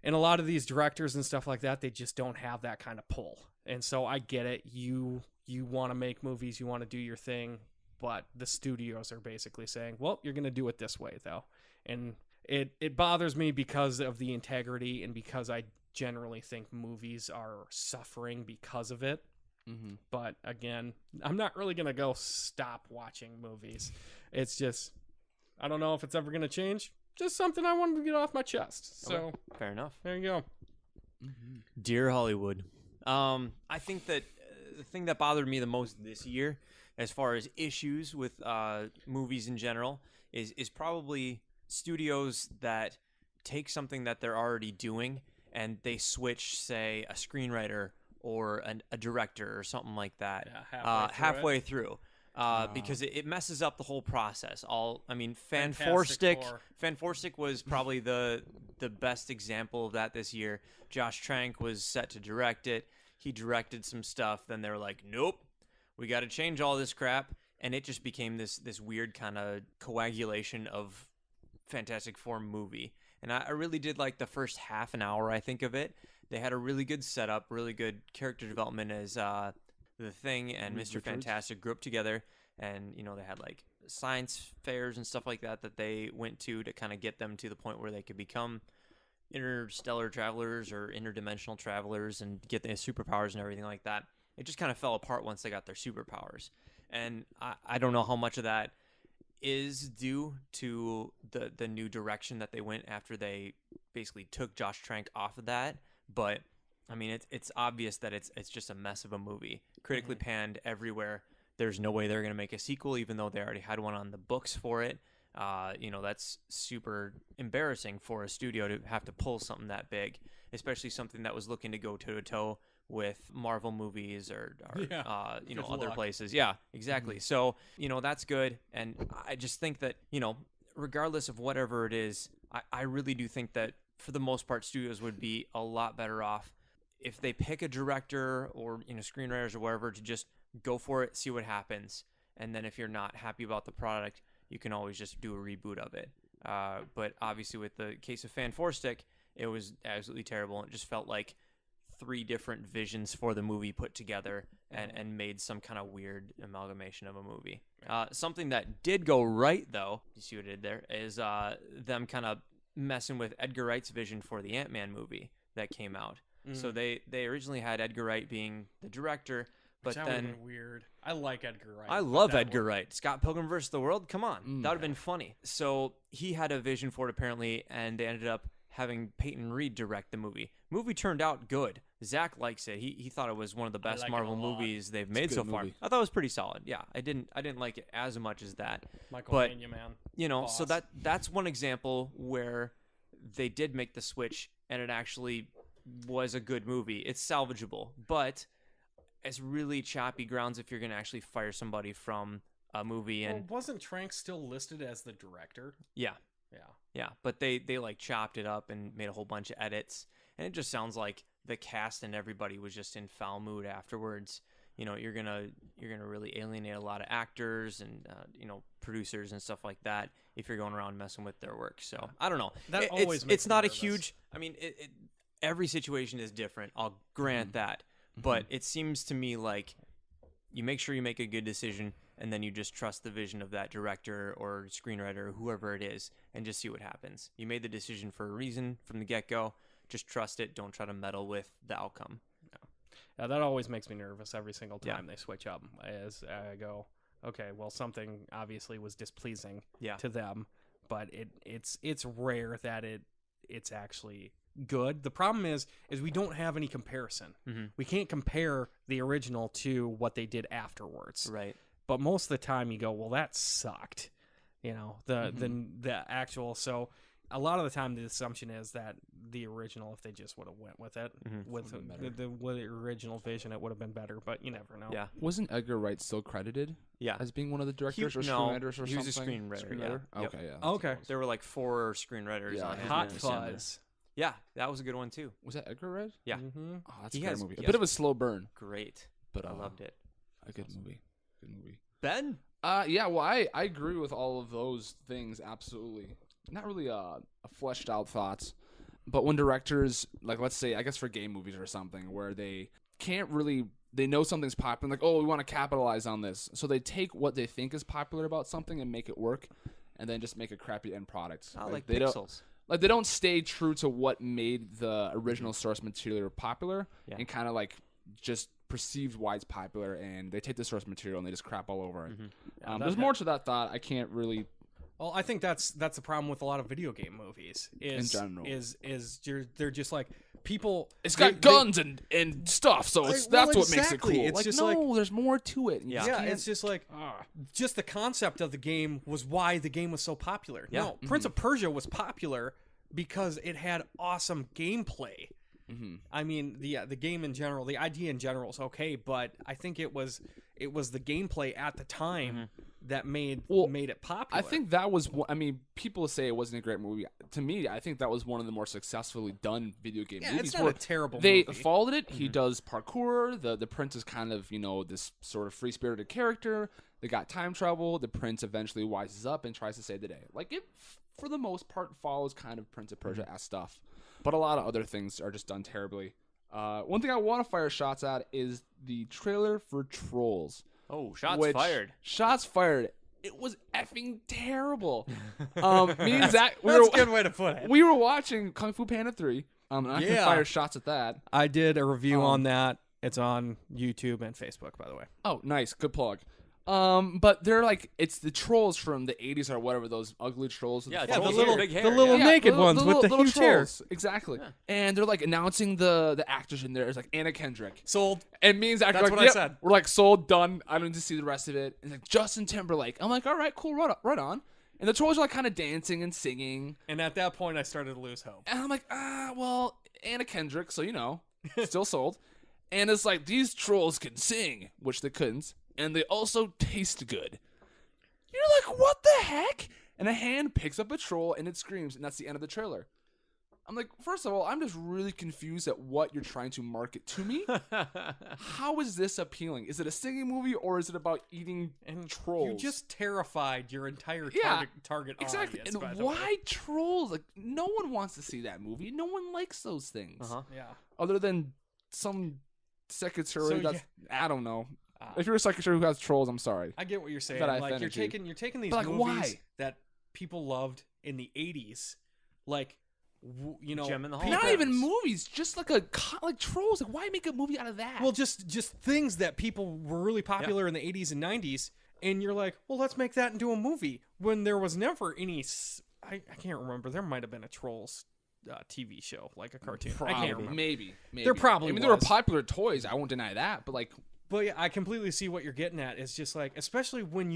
a lot of these directors and stuff like that, they just don't have that kind of pull. And so I get it. You want to make movies, you want to do your thing, but the studios are basically saying, well, you're going to do it this way though. And it bothers me because of the integrity and because I generally think movies are suffering because of it. But again, I'm not really going to go stop watching movies. It's just, I don't know if it's ever going to change. Just something I wanted to get off my chest. So Okay. Fair enough. there you go. Dear Hollywood. I think that the thing that bothered me the most this year, as far as issues with movies in general, is probably studios that take something that they're already doing and they switch, say, a screenwriter or a director or something like that halfway through. Because it messes up the whole process. Fanforstic was probably the best example of that this year. Josh Trank was set to direct it. He directed some stuff. Then they were like, nope, we got to change all this crap. And it just became this weird kind of coagulation of Fantastic Four movie. And I really did like the first half an hour, I think, of it. They had a really good setup, really good character development as the Thing and Mr. Fantastic grew up together. And, they had like science fairs and stuff like that they went to kind of get them to the point where they could become interstellar travelers or interdimensional travelers and get their superpowers and everything like that. It just kind of fell apart once they got their superpowers. And I don't know how much of that is due to the new direction that they went after they basically took Josh Trank off of that. But, I mean, it's obvious that it's just a mess of a movie. Critically panned everywhere. There's no way they're going to make a sequel, even though they already had one on the books for it. That's super embarrassing for a studio to have to pull something that big, especially something that was looking to go toe-to-toe with Marvel movies or other places. Yeah, exactly. So, that's good. And I just think that, regardless of whatever it is, I really do think that for the most part, studios would be a lot better off if they pick a director or, screenwriters or whatever to just go for it, see what happens. And then if you're not happy about the product, you can always just do a reboot of it. But obviously with the case of Fanforstic, it was absolutely terrible. It just felt like 3 different visions for the movie put together and made some kind of weird amalgamation of a movie. Something that did go right, though, you see what I did there, is them kind of messing with Edgar Wright's vision for the Ant-Man movie that came out. So they originally had Edgar Wright being the director, but that then would've been weird. I like Edgar Wright. I love Edgar Wright. Scott Pilgrim vs. the World. Come on, that would have been funny. So he had a vision for it apparently, and they ended up having Peyton Reed direct the movie. Movie turned out good. Zach likes it. He thought it was one of the best Marvel movies they've made so far. I thought it was pretty solid. Yeah, I didn't like it as much as that. Michael Pena, man. Boss. So that's one example where they did make the switch, and it actually was a good movie. It's salvageable, but it's really choppy grounds if you're going to actually fire somebody from a movie. And wasn't Trank still listed as the director? Yeah, but they like chopped it up and made a whole bunch of edits, and it just sounds like the cast and everybody was just in foul mood afterwards. You're gonna really alienate a lot of actors and producers and stuff like that if you're going around messing with their work. So I don't know. That always makes it's not me nervous. A huge. I mean, every situation is different. I'll grant that, but it seems to me like you make sure you make a good decision, and then you just trust the vision of that director or screenwriter or whoever it is, and just see what happens. You made the decision for a reason from the get-go. Just trust it. Don't try to meddle with the outcome. Yeah, that always makes me nervous every single time they switch up. As I go, okay, well, something obviously was displeasing to them, but it's rare that it's actually good. The problem is we don't have any comparison. We can't compare the original to what they did afterwards. Right. But most of the time you go, well, that sucked. The actual. So a lot of the time the assumption is that the original, if they just would have went with it, with the original vision, it would have been better. But you never know. Yeah. Wasn't Edgar Wright still credited? Yeah. As being one of the directors or screenwriters or something? He was a screenwriter. Yeah. Okay. Yeah. Okay. There were like 4 screenwriters on his Hot movie. Fuzz. Yeah, that was a good one too. Was that Edgar Wright? Yeah. Oh, that's He a great has- movie. he A bit has- of a slow burn, Great. but I loved it. a good movie. Good movie. Ben? Yeah, well, I agree with all of those things, absolutely. Not really a fleshed out thoughts, but when directors, like let's say, I guess for game movies or something, where they can't really, they know something's popular, like, oh, we want to capitalize on this. So they take what they think is popular about something and make it work, and then just make a crappy end product. Like they Pixels. They don't stay true to what made the original source material popular and kind of like just perceived why it's popular, and they take the source material and they just crap all over it. There's more to that thought. I can't really. Well, I think that's the problem with a lot of video game movies. In general, they're just like people. It's got guns and stuff, so that's what makes it cool. It's like, just no, there's more to it. It's just like just the concept of the game was why the game was so popular. Yeah. No, Prince of Persia was popular because it had awesome gameplay. I mean, the game in general, the idea in general is okay, but I think it was the gameplay at the time that made it popular. I think that was. I mean, people say it wasn't a great movie. To me, I think that was one of the more successfully done video game movies. It's not a terrible they movie. followed it. He does parkour. The prince is kind of this sort of free spirited character. They got time travel. The prince eventually wises up and tries to save the day. Like it, for the most part, follows kind of Prince of Persia-esque stuff. But a lot of other things are just done terribly. One thing I want to fire shots at is the trailer for Trolls. Oh, shots fired. Shots fired. It was effing terrible. Me and Zach, That's a good way to put it. we were watching Kung Fu Panda 3. And I can fire shots at that. I did a review on that. It's on YouTube and Facebook, by the way. Oh, nice. Good plug. But they're like, it's the trolls from the 80s or whatever, those ugly trolls. Yeah, the trolls little, with big hair. the little naked little- ones with the little huge trolls. hair. Exactly. Yeah. And they're like announcing the actors in there. It's like Anna Kendrick. Sold. And me and Zach are That's like, what I yep. said. We're like, sold, done. I don't need to see the rest of it. And like Justin Timberlake. I'm like, all right, cool, right on. And the trolls are like kind of dancing and singing. And at that point, I started to lose hope. And I'm like, well, Anna Kendrick, so still sold. And it's like, these trolls can sing, which they couldn't. And they also taste good. You're like, what the heck? And a hand picks up a troll and it screams, and that's the end of the trailer. I'm like, first of all, I'm just really confused at what you're trying to market to me. How is this appealing? Is it a singing movie or is it about eating trolls? You just terrified your entire target exactly. audience. And why trolls? Like, no one wants to see that movie. No one likes those things. Yeah. Other than some secretary So, that's I don't know. If you're a secretary who has trolls, I'm sorry. I get what you're saying. That I Like you're offended you. taking these But, like, movies why? that people loved in the 80s, like Gem in the Hall. Not even movies, just like like trolls. Like, why make a movie out of that? Well, just things that people were really popular in the 80s and 90s, and you're like, well, let's make that into a movie. When there was never any, I can't remember. There might have been a Trolls TV show, like a cartoon. Probably, I can't remember. maybe. There probably I mean, there were was. popular toys. I won't deny that, but like, But yeah, I completely see what you're getting at. It's just like, especially when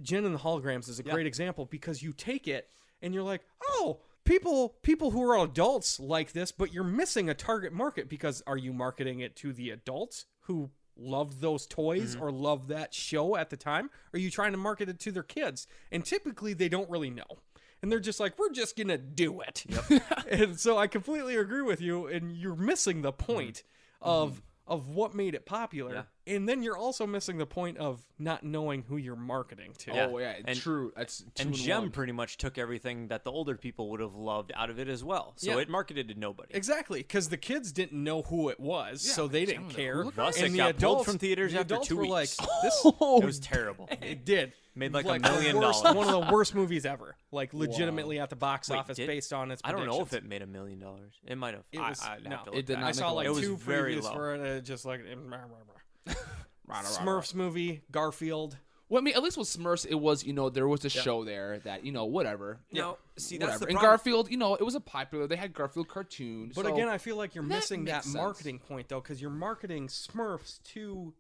Jen and the Holograms is a great example because you take it and you're like, oh, people who are adults like this, but you're missing a target market because are you marketing it to the adults who loved those toys or loved that show at the time? Or are you trying to market it to their kids? And typically they don't really know. And they're just like, we're just going to do it. Yep. And so I completely agree with you. And you're missing the point of what made it popular. Yeah. And then you're also missing the point of not knowing who you're marketing to. Yeah. oh yeah, And- true. That's two And in Gem one. pretty much took everything that the older people would have loved out of it as well. So Yeah. it marketed to nobody. Exactly, because the kids didn't know who it was, so they didn't care. Thus, and it the got pulled adults from theaters the after adults 2 were weeks. like, this, It was terrible. it did. Made like the $1 million. worst- one of the worst movies ever. Like legitimately at the box Wait, office did- based on its I don't know if predictions. it made $1 million. It might have. It was- I'd no. have to It look did back. not I saw make like It was two very previews low. for it, just like Smurfs movie, Garfield. Well, I mean, at least with Smurfs, it was there was a show there that whatever. No, see, that's Whatever. the And problem. Garfield, it was a popular. They had Garfield cartoons. But so again, I feel like you're that missing that makes sense. marketing point though, because you're marketing Smurfs to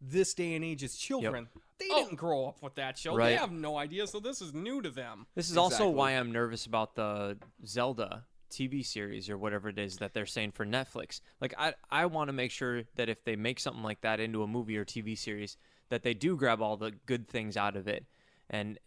this day and age's children. They Oh. didn't grow up with that show. They Right. have no idea, so this is new to them. This is also Exactly. why I'm nervous about the Zelda TV series or whatever it is that they're saying for Netflix. Like, I want to make sure that if they make something like that into a movie or TV series, that they do grab all the good things out of it and,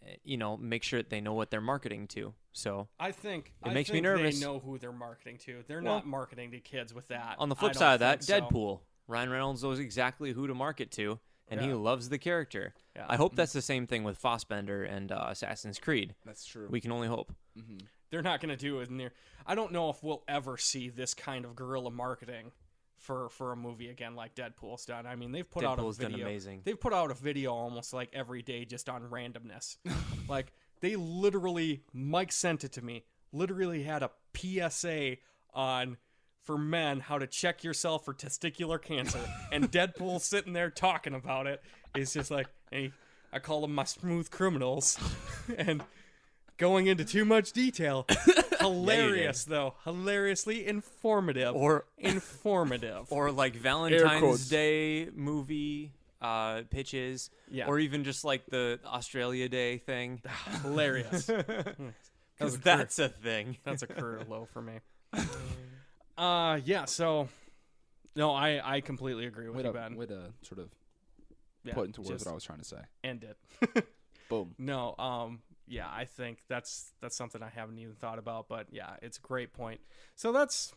make sure that they know what they're marketing to. So I think It makes me think nervous. They know who they're marketing to. They're Well, not marketing to kids with that. on the I flip don't side of that, think so. Deadpool. Ryan Reynolds knows exactly who to market to, and he Yeah. loves the character. Yeah. I hope that's the same thing with Fassbender and Assassin's Creed. That's true. We can only hope. They're not going to do it near. I don't know if we'll ever see this kind of guerrilla marketing for a movie again like Deadpool's done. I mean, they've put out a Deadpool's done video. amazing. They've put out a video almost like every day just on randomness. Like they literally, Mike sent it to me. Literally had a PSA on for men how to check yourself for testicular cancer, and Deadpool sitting there talking about it. It's just like, hey, I call them my smooth criminals, and going into too much detail. Hilarious though, hilariously informative. Informative. Or like quotes. Valentine's Day movie pitches, Yeah. or even just like the Australia Day thing, Hilarious. because that's a thing. That's a career low for me. Yeah. So, no, I completely agree with you, Ben. Way to sort of Yeah, put into words just what I was trying to say. end it. Boom. No. Yeah, I think that's something I haven't even thought about, but yeah, it's a great point. So that's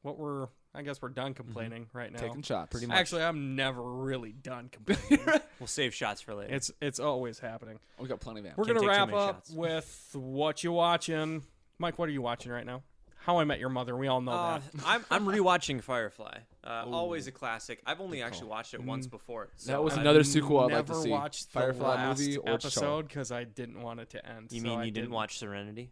what I guess we're done complaining right now. Taking shots. Pretty much. Actually, I'm never really done complaining. We'll save shots for later. It's always happening. We got plenty of ammo. We're Can't gonna take too wrap many up shots. with what you watching, Mike. What are you watching right now? How I Met Your Mother. We all know that. I'm rewatching Firefly. Always a classic. I've only actually watched it once before. So That was I've- another sequel I'd like to Never see. watched Firefly the last movie or show. episode because I didn't want it to end. You so mean I you didn't watch Serenity?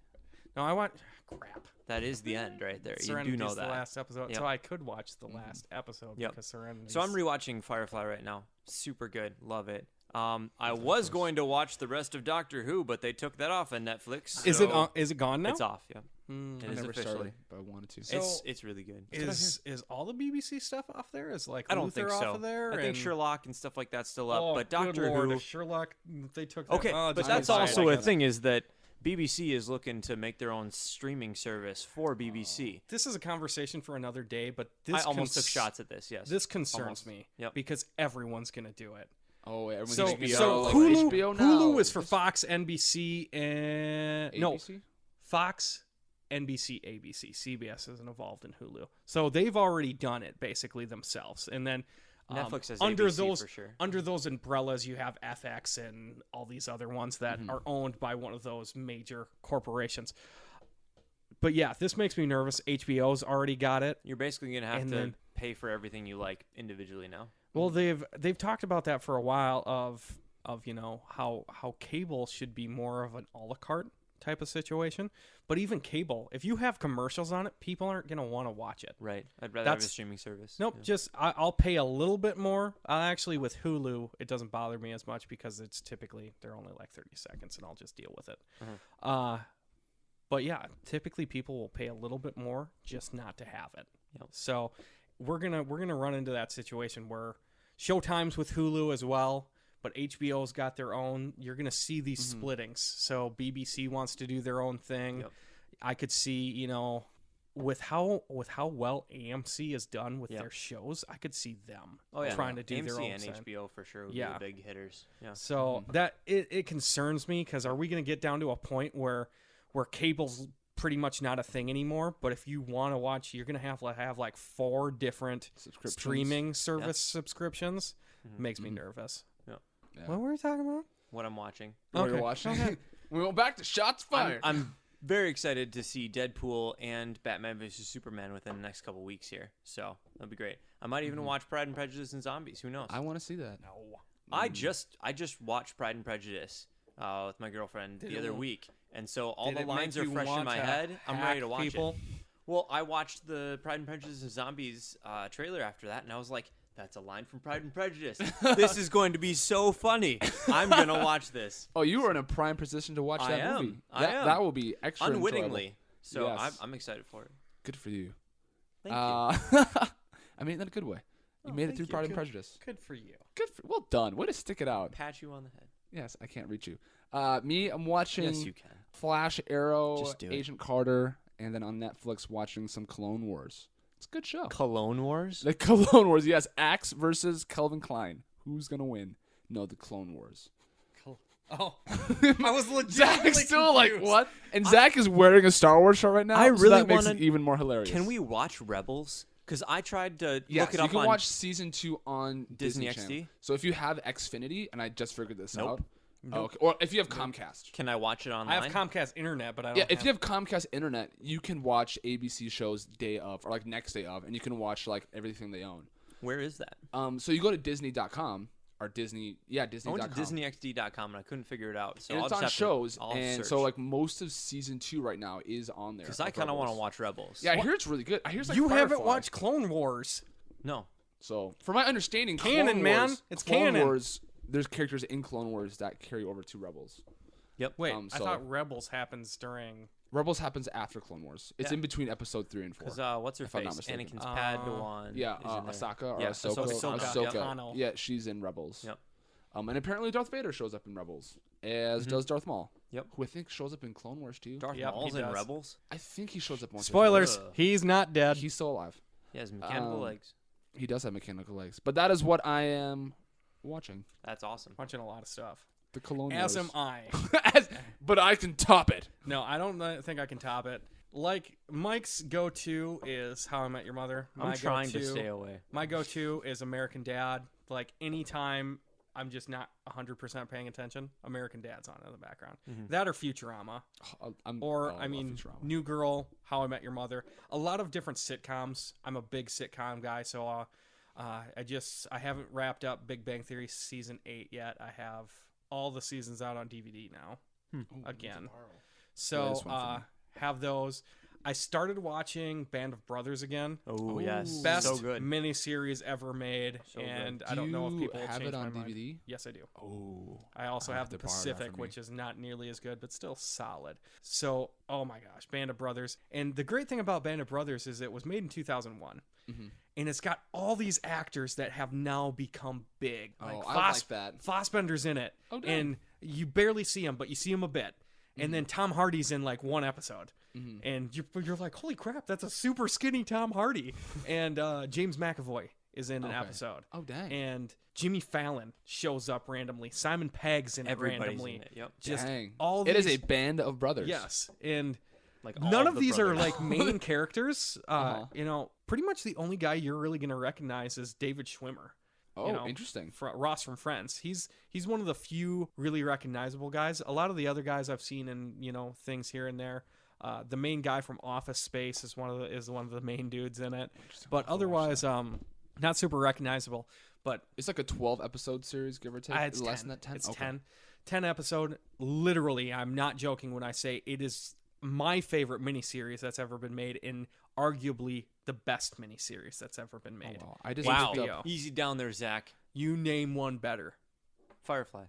No, I watched. Crap. That is the end right there. You do Serenity's know the that. last episode, Yep. so I could watch the last episode Yep. because Serenity. So I'm rewatching Firefly right now. Super good. Love it. I was going to watch the rest of Doctor Who, but they took that off on Netflix. Is so it gone now? It's off. Yeah. Mm. It I is never officially. started, but I wanted to. So- It's really good. Is all the BBC stuff off there? Is like I don't Luther think off so. of there? I think and- Sherlock and stuff like that's still up, Oh, but good Doctor Lord, Who. if Sherlock, they took that. Okay, oh, but just that's buy it, also I a guess. thing is that BBC is looking to make their own streaming service for BBC. This is a conversation for another day, but I this almost took shots at this. Yes. This concerns Almost. me Yep. because everyone's gonna do it. Oh, wait, everyone's So, HBO. so like, Hulu, HBO now. Hulu is for Fox, NBC, and no, ABC? Fox, NBC, ABC. CBS isn't involved in Hulu, so they've already done it basically themselves. And then Netflix has under ABC those for sure. under those umbrellas, you have FX and all these other ones that are owned by one of those major corporations. But yeah, this makes me nervous. HBO's already got it. You're basically gonna have And to then- pay for everything you like individually now. Well, they've talked about that for a while of how cable should be more of an a la carte type of situation. But even cable, if you have commercials on it, people aren't gonna want to watch it. Right. I'd rather have a That's- streaming service. Nope, Yeah. just I'll pay a little bit more. Actually, with Hulu, it doesn't bother me as much because it's typically they're only like 30 seconds, and I'll just deal with it. But yeah, typically people will pay a little bit more just not to have it. Yep. So we're gonna run into that situation where Showtime's with Hulu as well, but HBO's got their own. You're gonna see these splittings. So BBC wants to do their own thing. Yep. I could see, with how well AMC is done with their shows, I could see them trying to do AMC their own and thing. HBO for sure would Yeah. be the big hitters. Yeah. So that it concerns me because are we going to get down to a point where cable's pretty much not a thing anymore? But if you want to watch, you're going to have like 4 different Subscriptions. streaming service subscriptions. Makes me nervous. Yeah. Yeah. What were we talking about? What I'm watching. What Okay. you're watching. We went back to shots fired. I'm very excited to see Deadpool and Batman vs Superman within the next couple weeks here. So that'll be great. I might even watch Pride and Prejudice and Zombies. Who knows? I want to see that. No. I just watched Pride and Prejudice with my girlfriend the other week, and so all Did the it make lines are you fresh in want my to head. I'm ready to hack watch people? it. Well, I watched the Pride and Prejudice and Zombies trailer after that, and I was like, "That's a line from Pride and Prejudice. This is going to be so funny. I'm gonna watch this Oh, you were in a prime position to watch I that am. movie. I That, am. that will be extra unwittingly." enjoyable. So Yes. I'm excited for it. Good for you. Thank you. I mean, in a good way. You Oh, made it thank through you. Pride and Good. Prejudice. Good for you. Well done. Way to stick it out. Pat you on the head. Yes, I can't reach you. Me, I'm watching Yes, you can. Flash, Arrow, Just do it. Agent Carter, and then on Netflix watching some Clone Wars. It's a good show. Cologne Wars. The Clone Wars, yes. Axe versus Calvin Klein. Who's gonna win? No, the Clone Wars. Oh, I was legitimately Zach's still like, confused. what? And Zach is wearing a Star Wars shirt right now. I so really that makes wanna- it even more hilarious. Can we watch Rebels? Because I tried to Yes, look it you up can on watch season 2 on Disney Channel. XD? So if you have Xfinity, and I just figured this Nope. out. Oh, okay. Or if you have Comcast. Can I watch it I online? have Comcast internet, but I don't. Yeah, if you have Comcast internet, you can watch ABC shows day of or like next day of, and you can watch like everything they own. Where is that? So you go to Disney.com or Disney, I Disney.com. went to DisneyXD.com and I couldn't figure it out. So and I'll it's just on have shows, I'll and search. so like most of season 2 right now is on there. because I kind of want to watch Rebels. Yeah, I hear it's really good. I hear it's like you haven't Firefly. watched Clone Wars. No. So from my understanding, Canon, Clone man. Wars, It's Clone canon. Wars, there's characters in Clone Wars that carry over to Rebels. Yep. Wait, I so- thought Rebels happens during. Rebels happens after Clone Wars. It's Yeah. in between episode 3 and 4. Because what's her If I'm not face? mistaken. Anakin's Padawan. Yeah, is in there. Asaka or Yeah, Ahsoka. Ahsoka. Ahsoka. Ahsoka. Yeah. Kano. Yeah, she's in Rebels. Yep. And apparently Darth Vader shows up in Rebels, as does Darth Maul. Yep. Who I think shows up in Clone Wars too. Darth Yep, Maul's he in does. Rebels. I think he shows up once. Spoilers. Ugh. He's not dead. He's still alive. He has mechanical legs. He does have mechanical legs. But that is what I am watching. That's awesome. Watching a lot of stuff. The Colonials. As am I. But I can top it. No, I don't think I can top it. Like, Mike's go-to is How I Met Your Mother. I'm trying to stay away. My go-to is American Dad. Like, anytime I'm just not 100% paying attention, American Dad's on in the background. That or Futurama. Futurama. New Girl, How I Met Your Mother. A lot of different sitcoms. I'm a big sitcom guy, so I haven't wrapped up Big Bang Theory season 8 yet. I have all the seasons out on DVD now. Again. So, have those. I started watching Band of Brothers again. Oh, yes. Best so good. miniseries ever made, So good. and I don't know if people will have change it on my mind. DVD. Yes, I do. Oh, I also I'll have have the to borrow that Pacific, from which you. is not nearly as good, but still solid. So, oh my gosh, Band of Brothers. And the great thing about Band of Brothers is it was made in 2001. And it's got all these actors that have now become big. I like that. Fassbender's in it. Oh, damn. And you barely see him, but you see him a bit. And then Tom Hardy's in like one episode. And you're like, holy crap, that's a super skinny Tom Hardy. And James McAvoy is in an episode. Oh, dang. And Jimmy Fallon shows up randomly. Simon Pegg's in it Everybody's randomly. in it. Yep. Just Dang. all It is these- a band of brothers. Yes. And Like none all of the these are brothers. like main characters. You know, pretty much the only guy you're really going to recognize is David Schwimmer. Oh, you know, interesting. Ross from Friends. He's one of the few really recognizable guys. A lot of the other guys I've seen in, you know, things here and there. The main guy from Office Space is one of the main dudes in it. But otherwise, not super recognizable. But It's like a 12 episode series, give or take. it's Less 10. than that, 10. It's Okay. 10 episode. Literally, I'm not joking when I say it is my favorite miniseries that's ever been made, and arguably the best miniseries that's ever been made. Wow. I just Wow. looked up- Easy down there, Zach. You name one better. Firefly.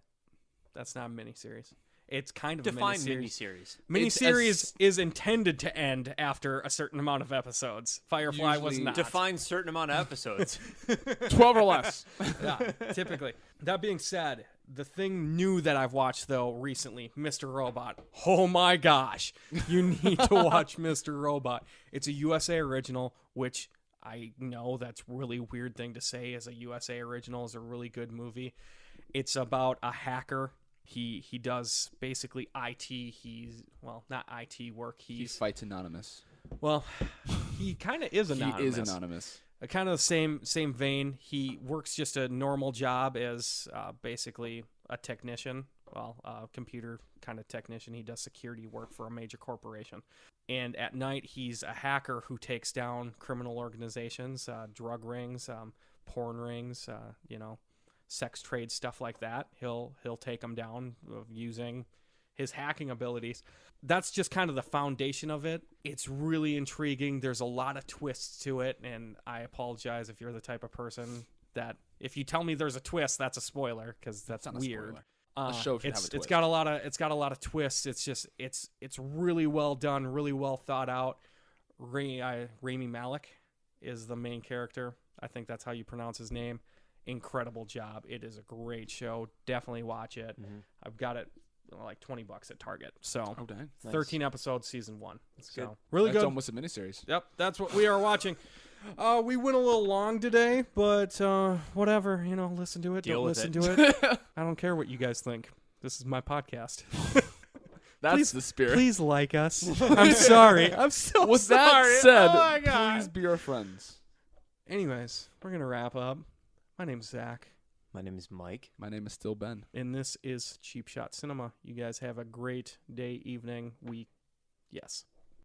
That's not a miniseries. It's kind of Define a miniseries. miniseries. Miniseries is intended to end after a certain amount of episodes. Firefly was Usually- not. Define certain amount of episodes. 12 or less. Yeah, typically. That being said, the thing new that I've watched though recently, Mr. Robot. Oh my gosh, you need to watch Mr. Robot. It's a USA original, which I know that's really weird thing to say. As a USA original, is a really good movie. It's about a hacker. He does basically IT. He's not IT work. He fights anonymous. Well, he kind of is anonymous. He is anonymous. Kind of the same vein. He works just a normal job as basically a technician. Well, a computer kind of technician. He does security work for a major corporation. And at night, he's a hacker who takes down criminal organizations, drug rings, porn rings, you know, sex trade, stuff like that. He'll take them down using his hacking abilities. That's just kind of the foundation of it. It's really intriguing. There's a lot of twists to it, and I apologize if you're the type of person that if you tell me there's a twist, that's a spoiler because that's not a weird. spoiler. A show should have a It's twist. got a lot of twists. It's just it's really well done, really well thought out. Rami Malek is the main character. I think that's how you pronounce his name. Incredible job. It is a great show. Definitely watch it. I've got it like $20 at Target. So Oh, dang. 13 episodes, season 1. So good. really That's good. almost a miniseries. Yep, that's what we are watching. We went a little long today, but whatever. You know, listen to it. Deal Don't with listen it. to it. I don't care what you guys think. This is my podcast. That's Please- the spirit. Please like us. I'm sorry. I'm so With sorry. that said, oh my God. please be our friends. Anyways, we're going to wrap up. My name's Zach, My name is Mike. My name is still Ben. and this is Cheap Shot Cinema. You guys have a great day, evening, week. Yes.